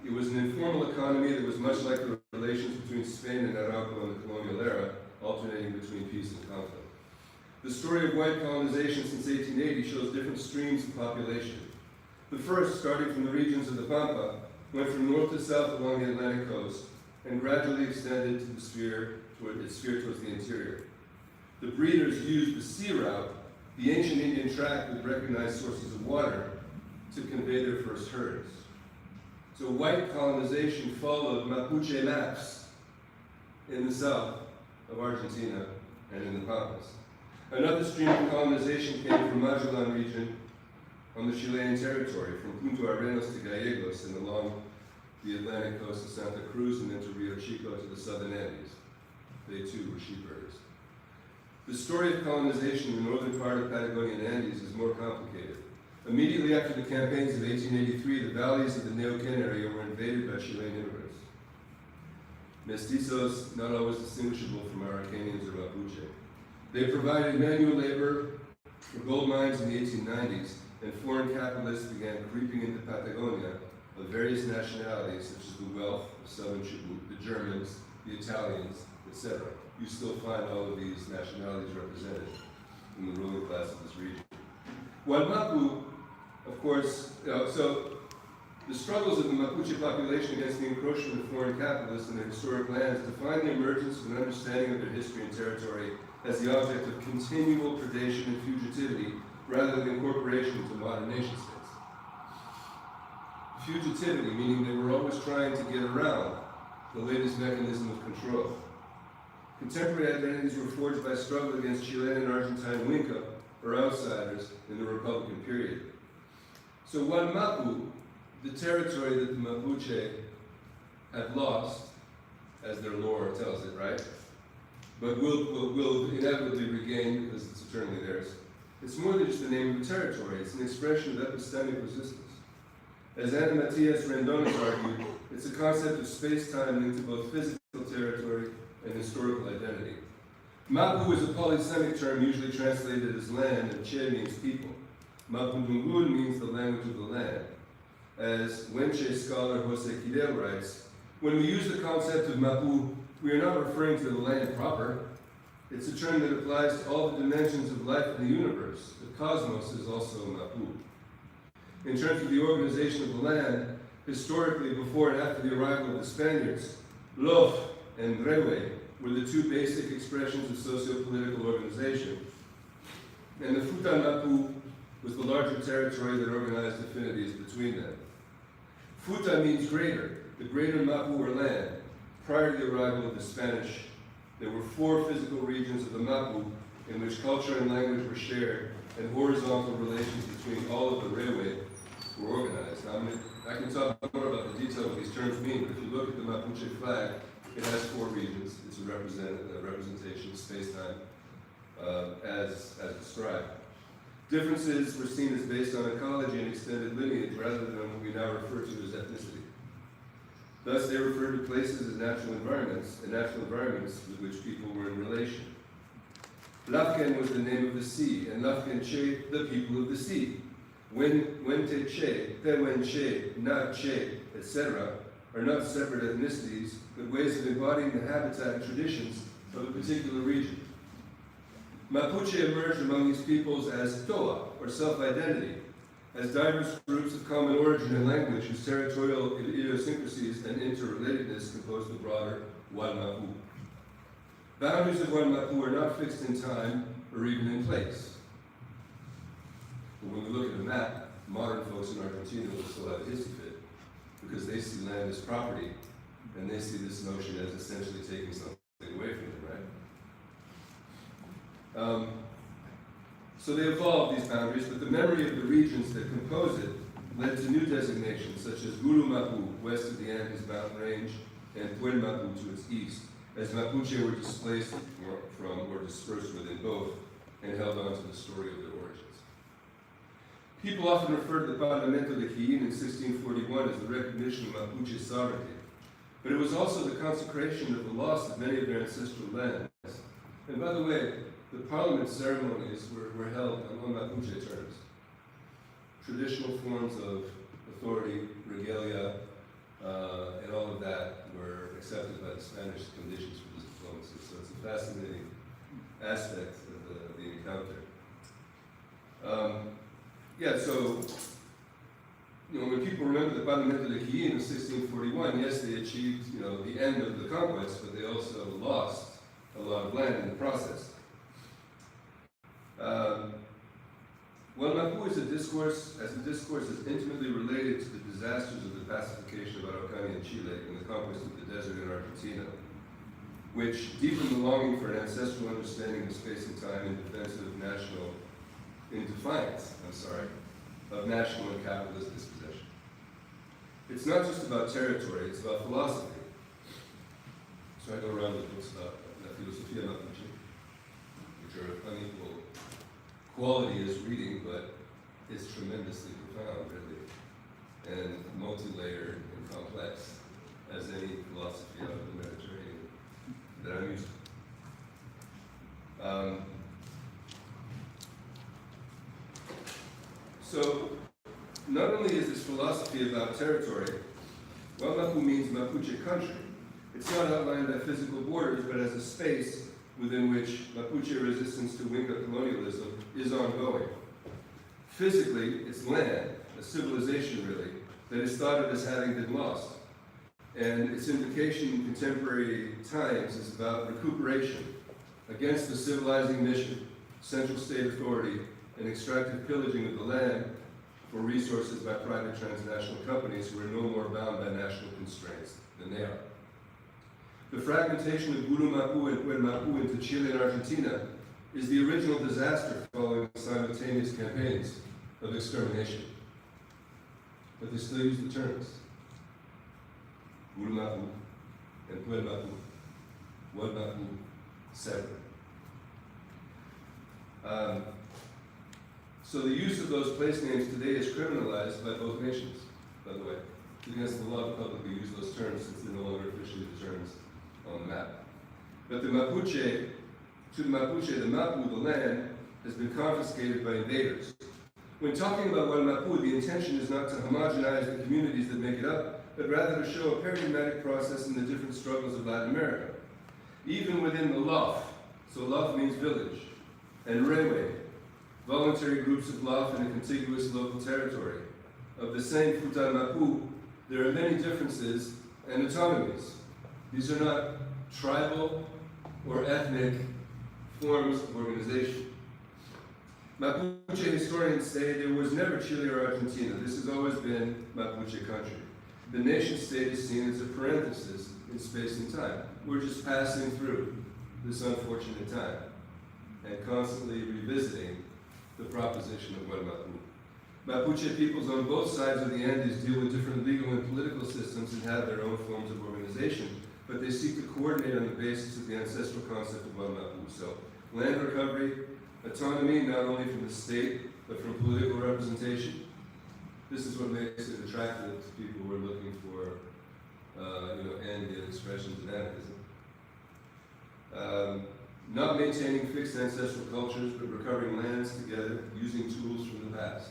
It was an informal economy that was much like the relations between Spain and Arauco in the colonial era, alternating between peace and conflict. The story of white colonization since 1880 shows different streams of population. The first, starting from the regions of the Pampa, went from north to south along the Atlantic coast and gradually extended to its sphere towards the interior. the breeders used the sea route, the ancient Indian tract with recognized sources of water, to convey their first herds. So white colonization followed Mapuche maps in the south of Argentina and in the Pampas. Another stream of colonization came from Magellan region on the Chilean territory, from Punta Arenas to Gallegos and along the Atlantic coast of Santa Cruz and into Rio Chico to the southern Andes. They too were sheep herders. The story of colonization in the northern part of Patagonian Andes is more complicated. Immediately after the campaigns of 1883, the valleys of the Neuquén area were invaded by Chilean immigrants. Mestizos, not always distinguishable from Araucanians or Mapuche. They provided manual labor for gold mines in the 1890s, and foreign capitalists began creeping into Patagonia of various nationalities, such as the Welf of southern Chubut, the Germans, the Italians, etc. You still find all of these nationalities represented in the ruling class of this region. Wallmapu, of course, so the struggles of the Mapuche population against the encroachment of foreign capitalists in their historic lands define the emergence of an understanding of their history and territory as the object of continual predation and fugitivity rather than incorporation into modern nation states. Fugitivity, meaning they were always trying to get around the latest mechanism of control. Contemporary identities were forged by struggle against Chilean and Argentine Inca, or outsiders, in the Republican period. So Wallmapu, the territory that the Mapuche have lost, as their lore tells it, right? But will inevitably regain because it's eternally theirs. It's more than just the name of the territory, it's an expression of epistemic resistance. As Ana Matias Rendon has argued, it's a concept of space-time linked to both physical territory and historical identity. Mapu is a polysemic term usually translated as land, and Che means people. Mapudungun means the language of the land. As Wenche scholar Jose Quidel writes, when we use the concept of Mapu, we are not referring to the land proper. It's a term that applies to all the dimensions of life in the universe. The cosmos is also Mapu. In terms of the organization of the land, historically, before and after the arrival of the Spaniards, Lof and Rewe were the two basic expressions of socio-political organization. And the Futa Mapu was the larger territory that organized affinities between them. Futa means greater, the greater Mapu or land. Prior to the arrival of the Spanish, there were 4 physical regions of the Mapu in which culture and language were shared, and horizontal relations between all of the Rewe were organized. Now, I can talk more about the detail of what these terms mean, but if you look at the Mapuche flag, it has 4 regions. It's a representation of space-time as described. Differences were seen as based on ecology and extended lineage rather than what we now refer to as ethnicity. Thus, they referred to places as natural environments, and natural environments with which people were in relation. Lafken was the name of the sea, and Lafken Che, the people of the sea. Wente Che, Tewen Che, Na Che, etc., are not separate ethnicities, but ways of embodying the habitat and traditions of a particular region. Mapuche emerged among these peoples as Toa, or self-identity, as diverse groups of common origin and language whose territorial idiosyncrasies and interrelatedness compose the broader Wallmapu. Boundaries of Wallmapu are not fixed in time or even in place. But when we look at a map, modern folks in Argentina will still have a history of it, because they see land as property, and they see this notion as essentially taking something away from them, right? So they evolved, these boundaries, but the memory of the regions that compose it led to new designations, such as Wallmapu, west of the Andes mountain range, and Puelmapu to its east, as Mapuche were displaced from or dispersed within both, and held on to the story of their origins. People often refer to the Parlamento de Quillín in 1641 as the recognition of Mapuche sovereignty, but it was also the consecration of the loss of many of their ancestral lands. And by the way, the parliament ceremonies were held on Mapuche terms. Traditional forms of authority, regalia, and all of that were accepted by the Spanish conditions for this diplomacy. So it's a fascinating aspect of the encounter. So when people remember the Parlamento de Quillín in 1641, yes, they achieved the end of the conquest, but they also lost a lot of land in the process. as a discourse is intimately related to the disasters of the pacification of Araucania in Chile and the conquest of the desert in Argentina, which deepened the longing for an ancestral understanding of space and time in defiance of national and capitalist dispossession. It's not just about territory, it's about philosophy. So I go around with books about La Filosofía Mapuche, which are of unequal quality as reading, but it's tremendously profound, really, and multi-layered and complex as any philosophy out of the Mediterranean that I'm used to. So, not only is this philosophy about territory, Wallmapu means Mapuche country. It's not outlined by physical borders, but as a space within which Mapuche resistance to Inca colonialism is ongoing. Physically, it's land, a civilization really, that is thought of as having been lost. And its implication in contemporary times is about recuperation against the civilizing mission, central state authority, and extractive pillaging of the land for resources by private transnational companies who are no more bound by national constraints than they are. The fragmentation of Wallmapu and Wallmapu into Chile and Argentina is the original disaster following simultaneous campaigns of extermination. But they still use the terms Wallmapu and Wallmapu, Wallmapu, Sept. So the use of those place names today is criminalized by both nations, by the way. It's against the law to publicly use those terms since they're no longer officially the terms on the map. But to the Mapuche, the Mapu, the land, has been confiscated by invaders. When talking about Wallmapu, the intention is not to homogenize the communities that make it up, but rather to show a paradigmatic process in the different struggles of Latin America. Even within the LOF, so LOF means village, and Rewe, voluntary groups of LOF in a contiguous local territory. Of the same Mapu, there are many differences and autonomies. These are not tribal or ethnic forms of organization. Mapuche historians say there was never Chile or Argentina. This has always been Mapuche country. The nation state is seen as a parenthesis in space and time. We're just passing through this unfortunate time and constantly revisiting the proposition of Wallmapu. Mapuche peoples on both sides of the Andes deal with different legal and political systems and have their own forms of organization, but they seek to coordinate on the basis of the ancestral concept of Wallmapu. So, land recovery, autonomy not only from the state, but from political representation. This is what makes it attractive to people who are looking for, ambient expressions of anarchism. Not maintaining fixed ancestral cultures, but recovering lands together using tools from the past.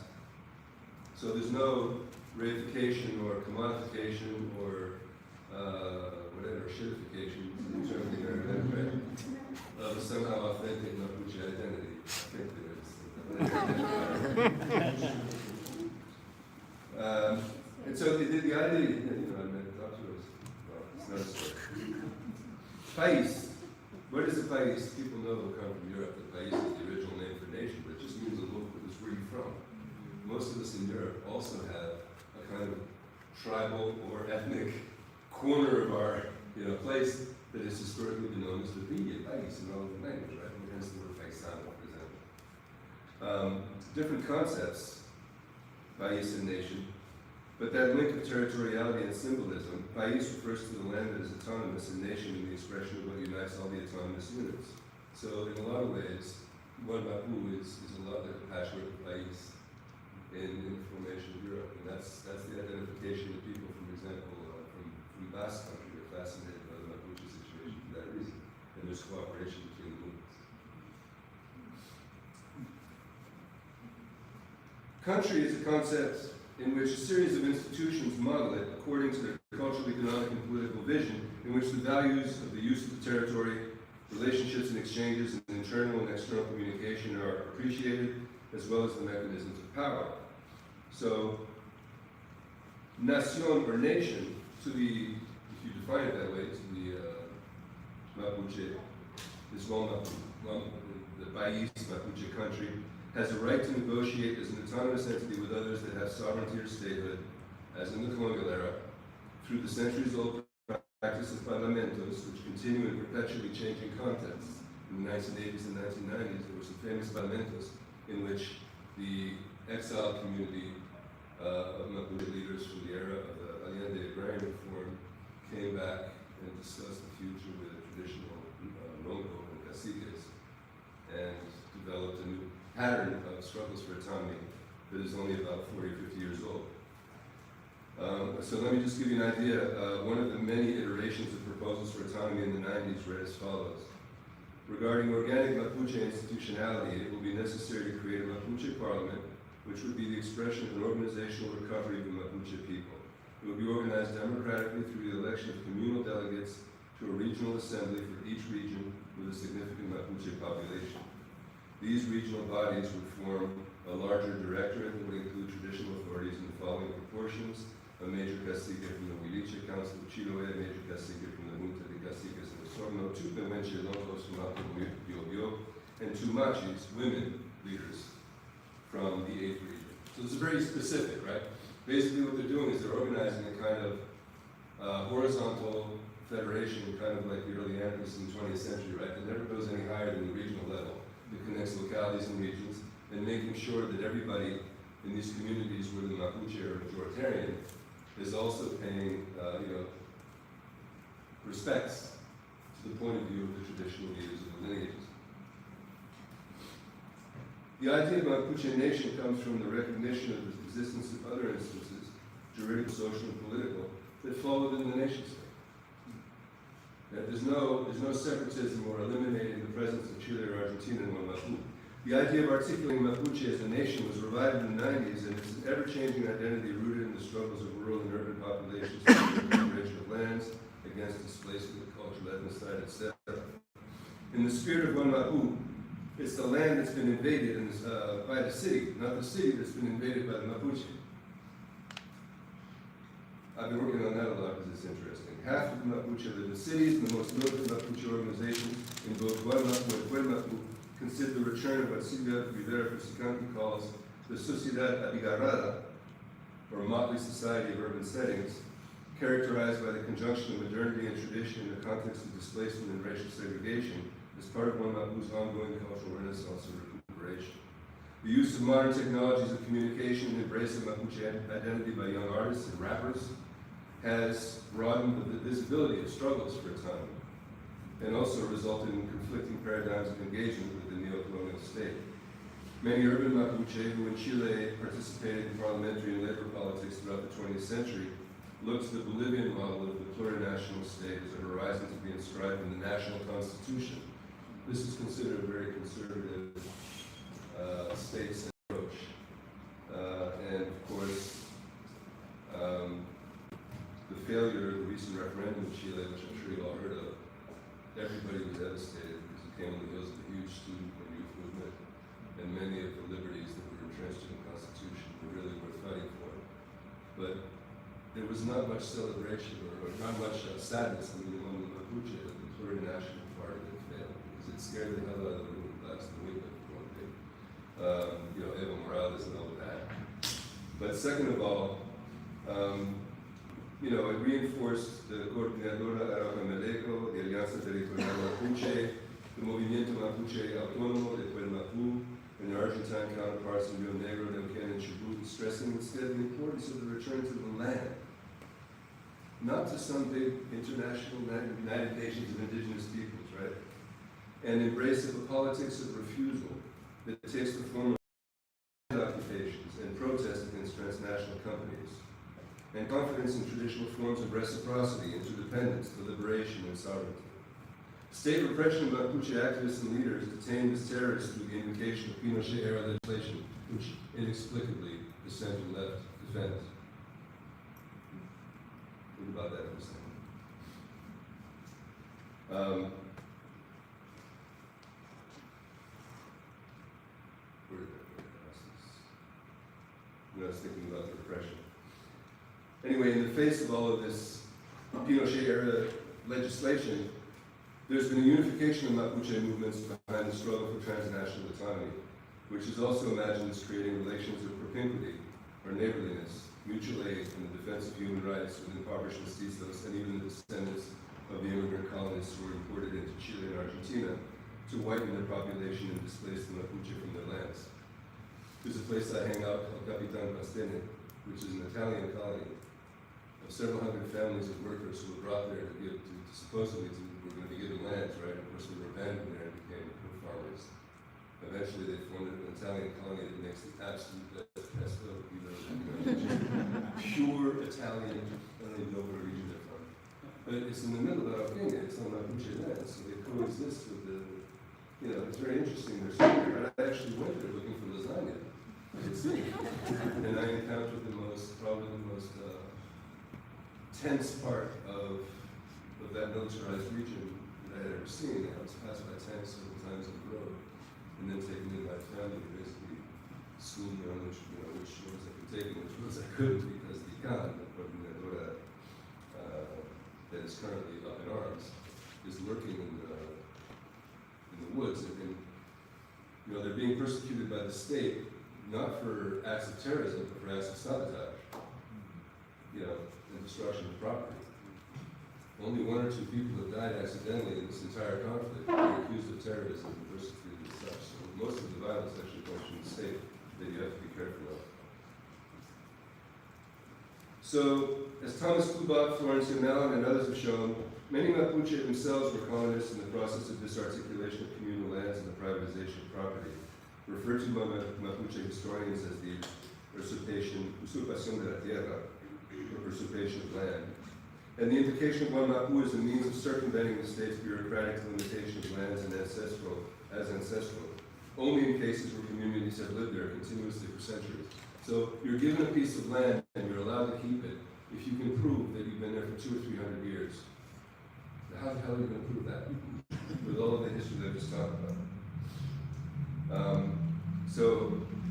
So there's no reification or commodification or shitification in terms of of somehow authentic Mapuche identity. I think there is. And so the idea, I meant up to us. Well, it's not a story. País. What is a país? People know they'll come from Europe. The país is the original name for nation, but it just means a local. It's where you're from. Most of us in Europe also have a kind of tribal or ethnic corner of our place that has historically been known as the país in all of the language, right? And hence the word paisano, for example. Different concepts, país and nation, but that link of territoriality and symbolism, país refers to the land that is autonomous and nation in the expression of what unites all the autonomous units. So in a lot of ways, Wallmapu is a lot like a patchwork of país in the formation of Europe, and that's the identification of people, for example, from Basque country are fascinated by the Mapuche situation for that reason, and there's cooperation between the movements. Country is a concept in which a series of institutions model it according to their cultural, economic, and political vision, in which the values of the use of the territory, relationships and exchanges, and internal and external communication are appreciated, as well as the mechanisms of power. So, nación or nation, if you define it that way, to the Mapuche, is Wallmapu, the país, Mapuche country, has a right to negotiate as an autonomous entity with others that have sovereignty or statehood, as in the colonial era, through the centuries-old practice of parlamentos, which continue in perpetually changing contexts. In the 1980s and 1990s, there were some famous parlamentos in which the exiled community of Mapuche leaders from the era of the Allende agrarian reform came back and discussed the future with traditional Longo and caciques and developed a new pattern of struggles for autonomy that is only about 40 or 50 years old. So let me just give you an idea. One of the many iterations of proposals for autonomy in the 90s read as follows. Regarding organic Mapuche institutionality, it will be necessary to create a Mapuche parliament, which would be the expression of an organizational recovery of the Mapuche people. It will be organized democratically through the election of communal delegates to a regional assembly for each region with a significant Mapuche population. These regional bodies would form a larger directorate that would include traditional authorities in the following proportions: a major cacique from the Huiliche Council of Chiloé, a major cacique from the Junta de Caciques in the Sorno, two Pehuenche Longos from Mapuche Biobio, and two Machis, women leaders from the 8th region. So it's very specific, right? Basically what they're doing is they're organizing a kind of horizontal federation, kind of like the early anarchists in the 20th century, right? That never goes any higher than the regional level. It connects localities and regions, and making sure that everybody in these communities where the Mapuche are majoritarian is also paying, respects to the point of view of the traditional leaders of the lineages. The idea of Mapuche nation comes from the recognition of the existence of other instances, juridical, social, and political, that fall within the nation state. That there's no separatism or eliminating the presence of Chile or Argentina in Wallmapu. The idea of articulating Mapuche as a nation was revived in the 90s, and it's an ever-changing identity rooted in the struggles of rural and urban populations for the recuperation of lands against displacement, cultural ethnocide, etc. In the spirit of Wallmapu, it's the land that's been invaded by the city, not the city that's been invaded by the Mapuche. I've been working on that a lot because it's interesting. Half of the Mapuche live in cities, and the most militant Mapuche organizations in both Wallmapu and Wallmapu consider the return of what Silvia Rivera Fusicanti calls the Sociedad Abigarrada, or motley society of urban settings, characterized by the conjunction of modernity and tradition in the context of displacement and racial segregation as part of Wallmapu's ongoing cultural renaissance and recuperation. The use of modern technologies of communication and embrace of Mapuche identity by young artists and rappers has broadened the visibility of struggles for autonomy, and also resulted in conflicting paradigms of engagement with the neo-colonial state. Many urban Mapuche who in Chile participated in parliamentary and labor politics throughout the 20th century looked to the Bolivian model of the plurinational state as a horizon to be inscribed in the national constitution. This is considered a very conservative state approach. And of course, the failure of the recent referendum in Chile, which I'm sure you all heard of, everybody was devastated because it came on the heels of a huge student and youth movement, and many of the liberties that were entrenched in the Constitution were really worth fighting for. But there was not much celebration or not much sadness among the Mapuche that the plurinational part of it failed, because it scared the hell out of the ruling class in the winter, for one thing. Evo Morales and all of that. But second of all, it reinforced the Coordinadora Arauca Meleco, the Alianza Territorial Mapuche, the Movimiento Mapuche Autónomo de Wallmapu, and their Argentine counterparts in Rio Negro, Neuquén, and Chubut, stressing instead the importance of the return to the land, not to some big international United Nations of indigenous peoples, right? And embrace of a politics of refusal that takes the form of occupations and protest against transnational companies, and confidence in traditional forms of reciprocity, interdependence, deliberation, and sovereignty. State repression of Mapuche activists and leaders detained as terrorists through the invocation of Pinochet-era legislation, which inexplicably the center left defends. Think about that for a second. Where did I was thinking about the repression. Anyway, in the face of all of this Pinochet-era legislation, there's been a unification of Mapuche movements behind the struggle for transnational autonomy. which is also imagined as creating relations of propinquity, or neighborliness, mutual aid in the defense of human rights with impoverished mestizos and even the descendants of the immigrant colonists who were imported into Chile and Argentina to whiten their population and displace the Mapuche from their lands. There's a place I hang out called Capitan Pastene, which is an Italian colony of several hundred families of workers who were brought there to give, supposedly were going to be given lands, right? Of course, they were abandoned there and became farmers. Eventually, they formed an Italian colony that makes the absolute best pesto, pure Italian. I don't even know what region they're from. But it's in the middle of Argentina, it's on Mapuche land, so they coexist with the, it's very interesting. They're similar. I actually went there looking for lasagna. And I encountered probably the most tense part of that militarized region that I had ever seen. I was passed by tanks several times on the road, and then taken in by family who basically schooled me on which roads I could take and which roads I couldn't, because the Inca, the coordinadora that is currently up in arms, is lurking in the woods, and they're being persecuted by the state, not for acts of terrorism, but for acts of sabotage, and destruction of property. Only 1 or 2 people have died accidentally in this entire conflict. They're accused of terrorism and persecuted as such. So most of the violence actually comes from the state that you have to be careful of. So, as Thomas Kubat, Florencio Mellon, and others have shown, many Mapuche themselves were colonists in the process of disarticulation of communal lands and the privatization of property, referred to by Mapuche historians as the usurpación de la tierra, or usurpation of land. And the invocation of Wallmapu is a means of circumventing the state's bureaucratic limitation of lands and ancestral, only in cases where communities have lived there continuously for centuries. So you're given a piece of land and you're allowed to keep it if you can prove that you've been there for 200 or 300 years. How the hell are you going to prove that with all of the history that I just talked about?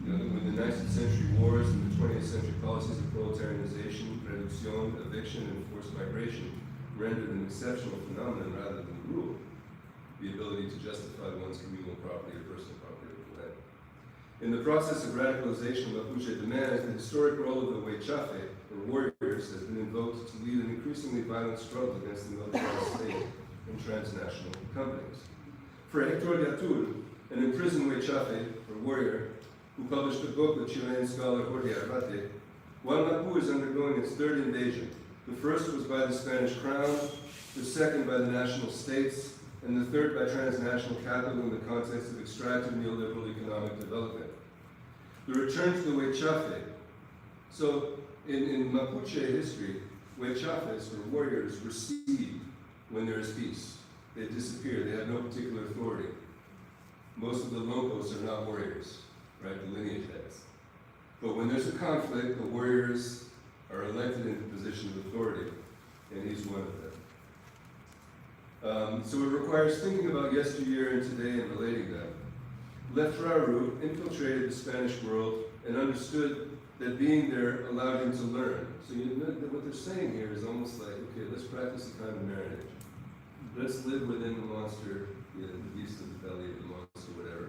With the 19th century wars and the 20th century policies of proletarianization, reduction, eviction, and forced migration rendered an exceptional phenomenon rather than the rule, the ability to justify one's communal property or personal property over the land. In the process of radicalization of Mapuche demands, the historic role of the Huaychafe, or warriors, has been invoked to lead an increasingly violent struggle against the militarized state and transnational companies. For Hector de Atul, an imprisoned Huaychafe, or warrior, who published a book with Chilean scholar Jorge Arrate, Wallmapu is undergoing its 3rd invasion. The first was by the Spanish crown, the second by the national states, and the third by transnational capital in the context of extractive neoliberal economic development. The return to the Huaychafe. So, in Mapuche history, Huaychafes, or warriors, recede when there is peace. They disappear, they have no particular authority. Most of the locals are not warriors, right, the lineage heads. But when there's a conflict, the warriors are elected into position of authority, and he's one of them. So it requires thinking about yesteryear and today and relating them. Lefraru infiltrated the Spanish world and understood that being there allowed him to learn. So what they're saying here is almost like, okay, let's practice a kind of marinage. Let's live within the monster, the beast of the belly of the monster, whatever,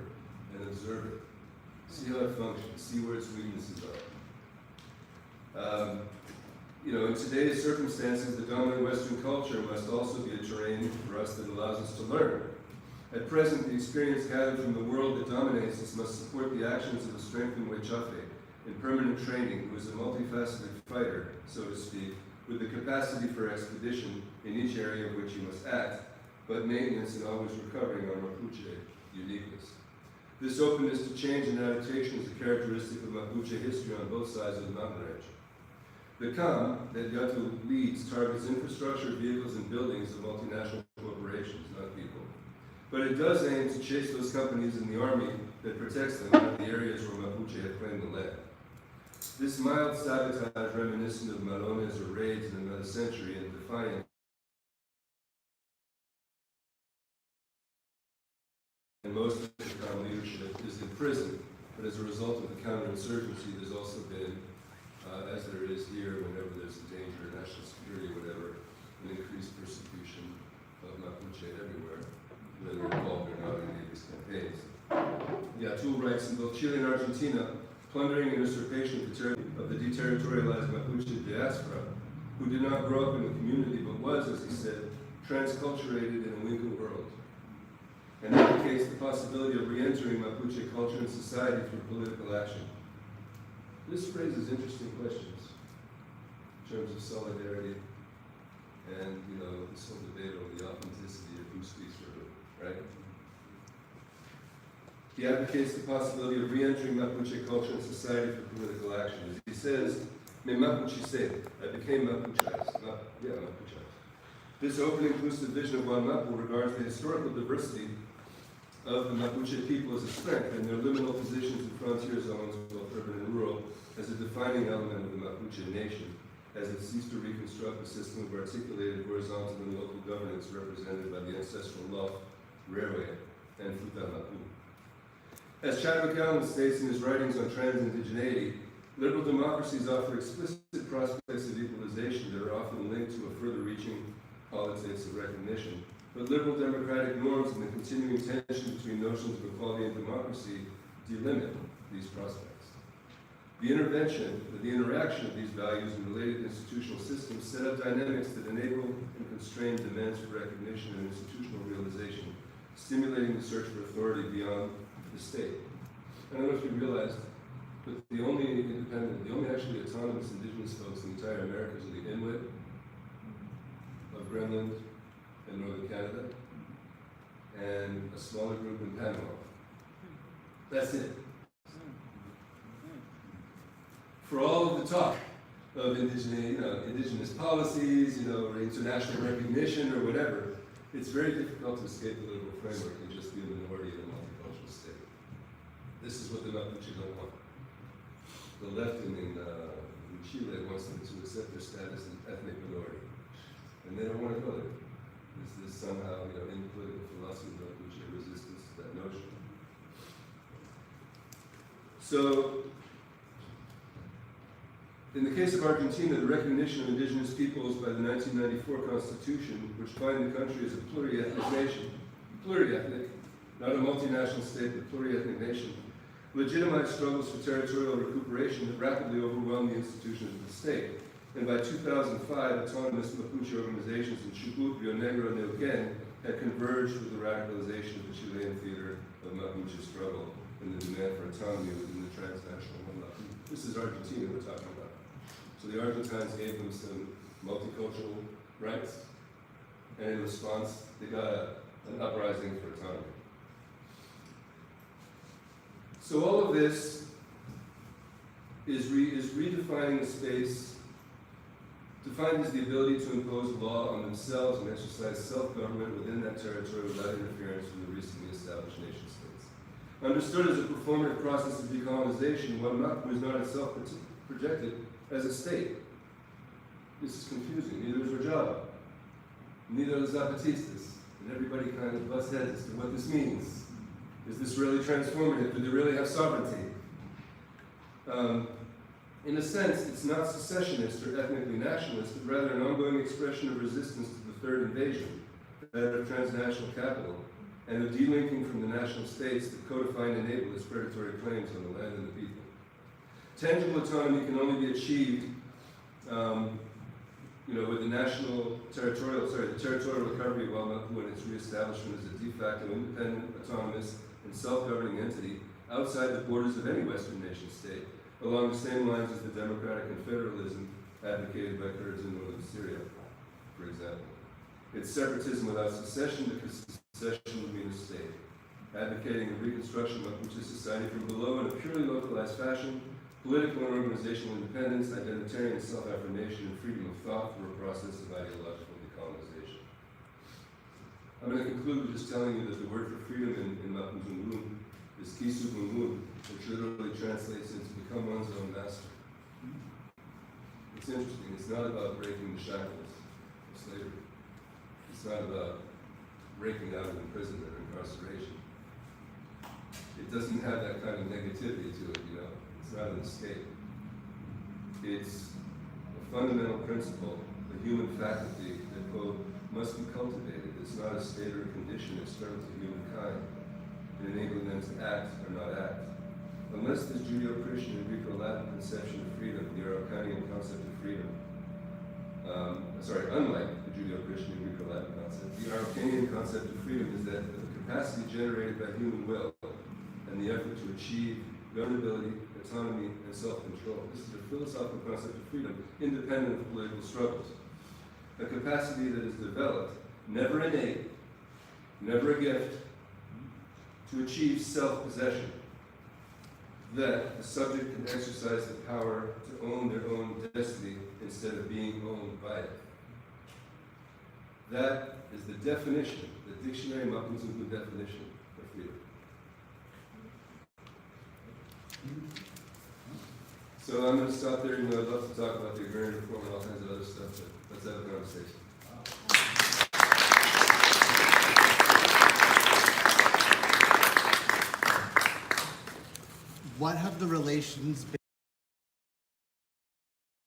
and observe it. See how it functions, see where its weaknesses are. In today's circumstances, the dominant Western culture must also be a terrain for us that allows us to learn. At present, the experience gathered from the world that dominates us must support the actions of a strengthened Huaychafe in permanent training, who is a multifaceted fighter, so to speak, with the capacity for expedition in each area of which he must act, but maintenance and always recovering our Mapuche uniqueness. This openness to change and adaptation is a characteristic of Mapuche history on both sides of the mountain range. The CAM that Yatu leads targets infrastructure, vehicles, and buildings of multinational corporations, not people. But it does aim to chase those companies in the army that protects them out of the areas where Mapuche had claimed the land. This mild sabotage, reminiscent of malones or raids in another century and defiant and most of the CAM leadership is in prison, but as a result of the counterinsurgency, there's also been, as there is here, whenever there's a danger of national security or whatever, an increased persecution of Mapuche everywhere, whether involved or not in these campaigns. The Atul writes, in both Chile and Argentina, plundering and usurpation of the deterritorialized Mapuche diaspora, who did not grow up in a community but was, as he said, transculturated in a Inca world, and advocates the possibility of re-entering Mapuche culture and society through political action. This raises interesting questions in terms of solidarity and, this whole debate over the authenticity of who speaks for who, right? He advocates the possibility of re-entering Mapuche culture and society for political action. As he says, "Me Mapuche se," I became Mapucheized. Mapucheized. This open, inclusive vision of Wallmapu regards the historical diversity of the Mapuche people as a strength and their liminal positions in frontier zones, both urban and rural, as a defining element of the Mapuche nation, as it seeks to reconstruct a system of articulated horizontal and local governance represented by the ancestral Love, Rere, and Futamapu. As Chadwick Allen states in his writings on trans-indigeneity, liberal democracies offer explicit prospects of equalization that are often linked to a further-reaching politics of recognition. But liberal democratic norms and the continuing tension between notions of equality and democracy delimit these prospects. The interaction of these values and related institutional systems set up dynamics that enable and constrain demands for recognition and institutional realization, stimulating the search for authority beyond the state. I don't know if you realized, but the only actually autonomous indigenous folks in the entire Americas are the Inuit of Greenland and northern Canada, and a smaller group in Panama. That's it. For all of the talk of indigenous policies, or international recognition or whatever, it's very difficult to escape the liberal framework and just be a minority in a multicultural state. This is what the Mapuche don't want. The left in Chile wants them to accept their status as ethnic minority, and they don't want to go there. This is somehow, in the political philosophy of Mapuche, resistance to that notion. So, in the case of Argentina, the recognition of indigenous peoples by the 1994 Constitution, which defined the country as a pluriethnic nation, not a multinational state, but pluriethnic nation, legitimized struggles for territorial recuperation that rapidly overwhelmed the institutions of the state. And by 2005, autonomous Mapuche organizations in Chubut, Rio Negro, and Neuquén had converged with the radicalization of the Chilean theater of Mapuche struggle and the demand for autonomy within the transnational Wallmapu. This is Argentina we're talking about. So the Argentines gave them some multicultural rights, and in response, they got an uprising for autonomy. So all of this is redefining a space defined as the ability to impose law on themselves and exercise self-government within that territory without interference from the recently established nation states. Understood as a performative process of decolonization, Wallmapu is not itself projected as a state. This is confusing. Neither is Rojava, neither is Zapatistas, and everybody kind of busts heads as to what this means. Is this really transformative? Do they really have sovereignty? In a sense, it's not secessionist or ethnically nationalist, but rather an ongoing expression of resistance to the third invasion, that of transnational capital, and of delinking from the national states that codify and enable its predatory claims on the land and the people. Tangible autonomy can only be achieved with the territorial recovery of Wallmapu and its reestablishment as a de facto independent, autonomous, and self-governing entity outside the borders of any Western nation state, along the same lines as the democratic confederalism advocated by Kurds in northern Syria, for example. It's separatism without secession, because secession would mean a state, advocating a reconstruction of Mapuche society from below in a purely localized fashion, political and organizational independence, identitarian self-affirmation, and freedom of thought through a process of ideological decolonization. I'm going to conclude with just telling you that the word for freedom in Mapuzungun is Kisugungun, which literally translates into become one's own master. It's interesting. It's not about breaking the shackles of slavery. It's not about breaking out of imprisonment or incarceration. It doesn't have that kind of negativity to it, It's not an escape. It's a fundamental principle, the human faculty that, quote, must be cultivated. It's not a state or a condition external to humankind. and enabling them to act or not act. Unless this Judeo-Christian and Greco-Latin conception of freedom, the Araucanian concept of freedom, unlike the Judeo-Christian and Greco-Latin concept, the Araucanian concept of freedom is that the capacity generated by human will and the effort to achieve governability, autonomy, and self-control. This is a philosophical concept of freedom, independent of political struggles. A capacity that is developed, never innate, never a gift, to achieve self-possession. That the subject can exercise the power to own their own destiny instead of being owned by it. That is the definition, the dictionary Mapuche definition of freedom. So I'm going to stop there. I'd love to talk about the agrarian reform and all kinds of other stuff, but let's have a conversation. What have the relations been?